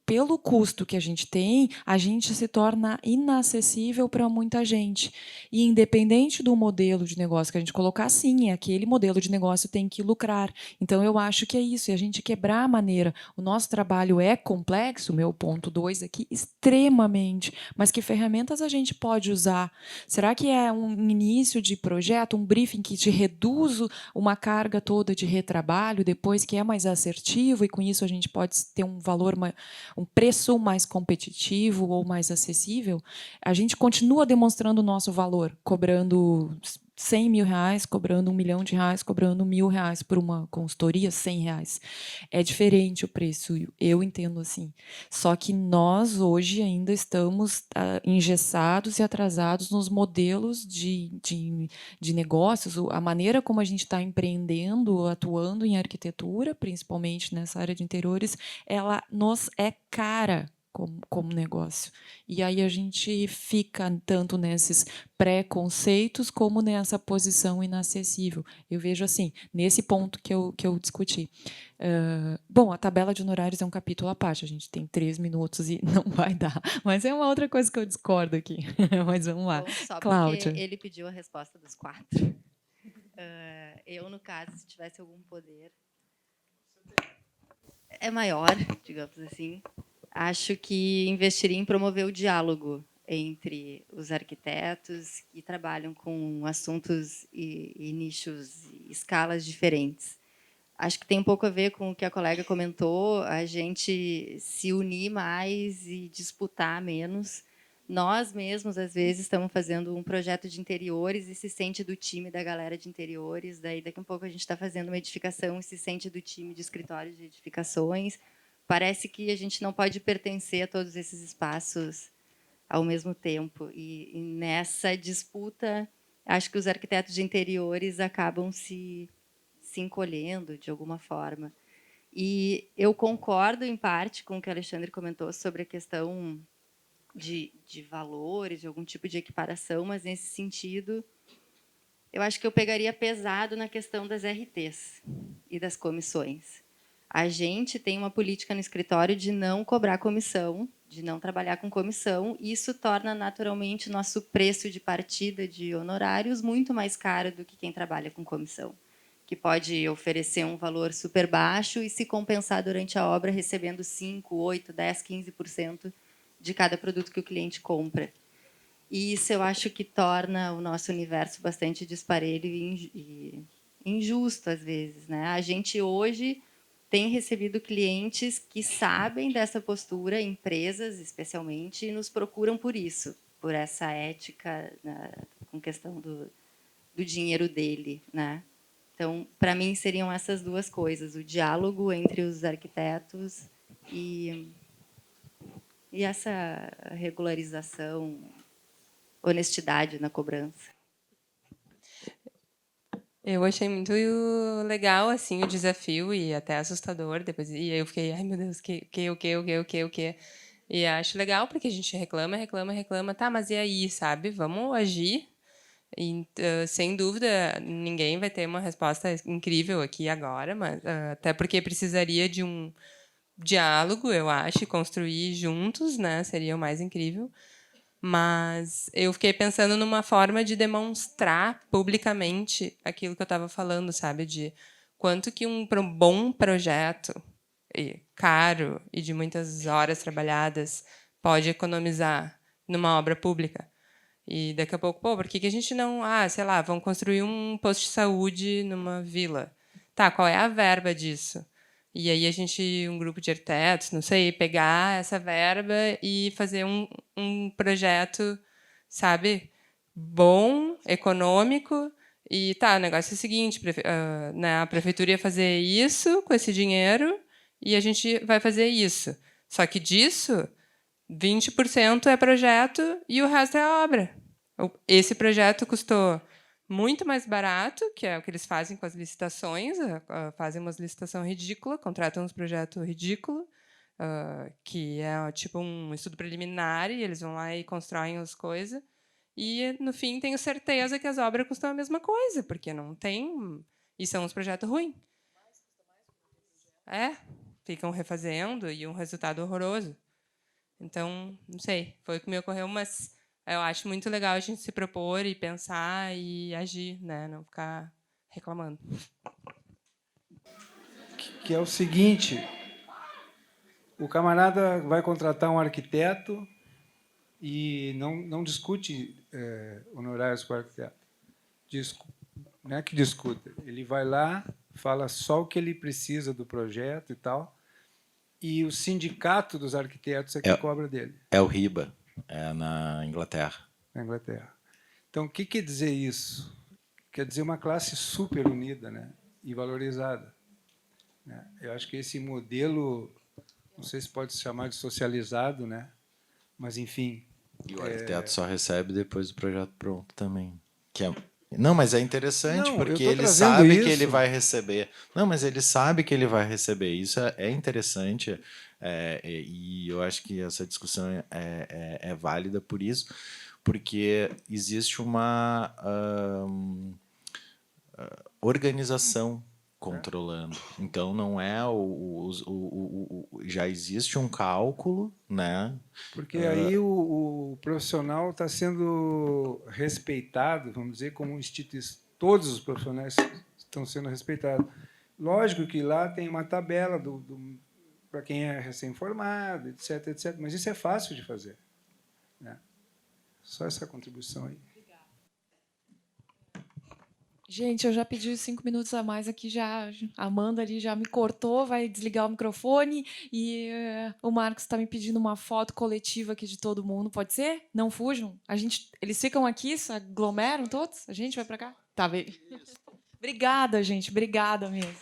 Pelo custo que a gente se torna inacessível para muita gente. E independente do modelo de negócio que a gente colocar, sim, aquele modelo de negócio tem que lucrar. Então, eu acho que é isso, e a gente quebrar a maneira. O nosso trabalho é complexo, meu ponto 2 aqui, extremamente, mas que ferramentas a gente pode usar? Será que é um início de projeto, um briefing que te reduz uma carga toda de retrabalho, depois que é mais assertivo, e com isso a gente pode ter um valor, um preço mais competitivo ou mais acessível? A gente continua demonstrando o nosso valor, cobrando 100 mil reais, cobrando 1 milhão de reais, cobrando 1.000 reais por uma consultoria, 100 reais. É diferente o preço, eu entendo assim. Só que nós, hoje, ainda estamos engessados e atrasados nos modelos de negócios, a maneira como a gente está empreendendo, atuando em arquitetura, principalmente nessa área de interiores, ela nos é cara como negócio. E aí a gente fica tanto nesses preconceitos como nessa posição inacessível. Eu vejo assim, nesse ponto que eu discuti. Bom, a tabela de honorários é um capítulo à parte, a gente tem 3 minutos e não vai dar. Mas é uma outra coisa que eu discordo aqui. Mas vamos lá. Bom, só Cláudia. porque ele pediu a resposta dos 4. Eu, no caso, se tivesse algum poder, é maior, digamos assim, acho que investiria em promover o diálogo entre os arquitetos que trabalham com assuntos e nichos, e escalas diferentes. Acho que tem um pouco a ver com o que a colega comentou, a gente se unir mais e disputar menos. Nós mesmos, às vezes, estamos fazendo um projeto de interiores e se sente do time da galera de interiores, daí daqui a pouco a gente está fazendo uma edificação e se sente do time de escritórios de edificações. Parece que a gente não pode pertencer a todos esses espaços ao mesmo tempo. E nessa disputa acho que os arquitetos de interiores acabam se encolhendo de alguma forma. E eu concordo, em parte, com o que o Alexandre comentou sobre a questão de valores, de algum tipo de equiparação, mas, nesse sentido, eu acho que eu pegaria pesado na questão das RTs e das comissões. A gente tem uma política no escritório de não cobrar comissão, de não trabalhar com comissão, e isso torna, naturalmente, nosso preço de partida de honorários muito mais caro do que quem trabalha com comissão, que pode oferecer um valor super baixo e se compensar durante a obra recebendo 5%, 8%, 10%, 15% de cada produto que o cliente compra. E isso eu acho que torna o nosso universo bastante disparelho e injusto, às vezes, né? A gente, hoje, tem recebido clientes que sabem dessa postura, empresas, especialmente, e nos procuram por isso, por essa ética, né, com questão do dinheiro dele, né? Então, para mim, seriam essas duas coisas: o diálogo entre os arquitetos e essa regularização, honestidade na cobrança. Eu achei muito legal, assim, o desafio e até assustador. Depois, e aí eu fiquei, ai, meu Deus, o quê? E acho legal, porque a gente reclama. Tá, mas e aí, sabe? Vamos agir. E, sem dúvida, ninguém vai ter uma resposta incrível aqui agora, mas até porque precisaria de um diálogo, eu acho, e construir juntos, né? Seria o mais incrível. Mas eu fiquei pensando numa forma de demonstrar publicamente aquilo que eu estava falando, sabe? De quanto que um bom projeto, e caro e de muitas horas trabalhadas, pode economizar numa obra pública. E daqui a pouco, por que a gente não... sei lá, vamos construir um posto de saúde numa vila. Tá, qual é a verba disso? E aí a gente, um grupo de arquitetos, não sei, pegar essa verba e fazer um projeto, sabe, bom, econômico. E tá, o negócio é o seguinte, né, a prefeitura ia fazer isso com esse dinheiro e a gente vai fazer isso. Só que disso, 20% é projeto e o resto é obra. Esse projeto custou muito mais barato, que é o que eles fazem com as licitações, fazem umas licitações ridículas, contratam uns projetos ridículos, que é tipo um estudo preliminar, e eles vão lá e constroem as coisas, e, no fim, tenho certeza que as obras custam a mesma coisa, porque não tem... E são uns projetos ruins. Ficam refazendo, e um resultado horroroso. Então, não sei, foi o que me ocorreu, mas eu acho muito legal a gente se propor e pensar e agir, né? Não ficar reclamando. Que é o seguinte: o camarada vai contratar um arquiteto e não discute honorários com o arquiteto. Não é que discuta. Ele vai lá, fala só o que ele precisa do projeto e tal, e o sindicato dos arquitetos é que cobra dele. É o RIBA, na Inglaterra. Na Inglaterra. Então, o que quer dizer isso? Quer dizer uma classe super unida, né, e valorizada. Né? Eu acho que esse modelo, não sei se pode se chamar de socializado, né, mas, enfim... E o arquiteto só recebe depois do projeto pronto também. Não, mas é interessante, porque ele sabe que ele vai receber. Não, mas ele sabe que ele vai receber. Isso é interessante, e eu acho que essa discussão é válida por isso, porque existe uma organização controlando. Então, não é já existe um cálculo, né? Porque aí o profissional está sendo respeitado, vamos dizer, como instituição. Todos os profissionais estão sendo respeitados. Lógico que lá tem uma tabela para quem é recém-formado, etc, etc. Mas isso é fácil de fazer. Né? Só essa contribuição aí. Gente, eu já pedi 5 minutos a mais aqui, já a Amanda ali já me cortou, vai desligar o microfone, e o Marcos está me pedindo uma foto coletiva aqui de todo mundo, pode ser? Não fujam? Eles ficam aqui, se aglomeram todos? A gente vai para cá? Tá, obrigada, gente, obrigada mesmo.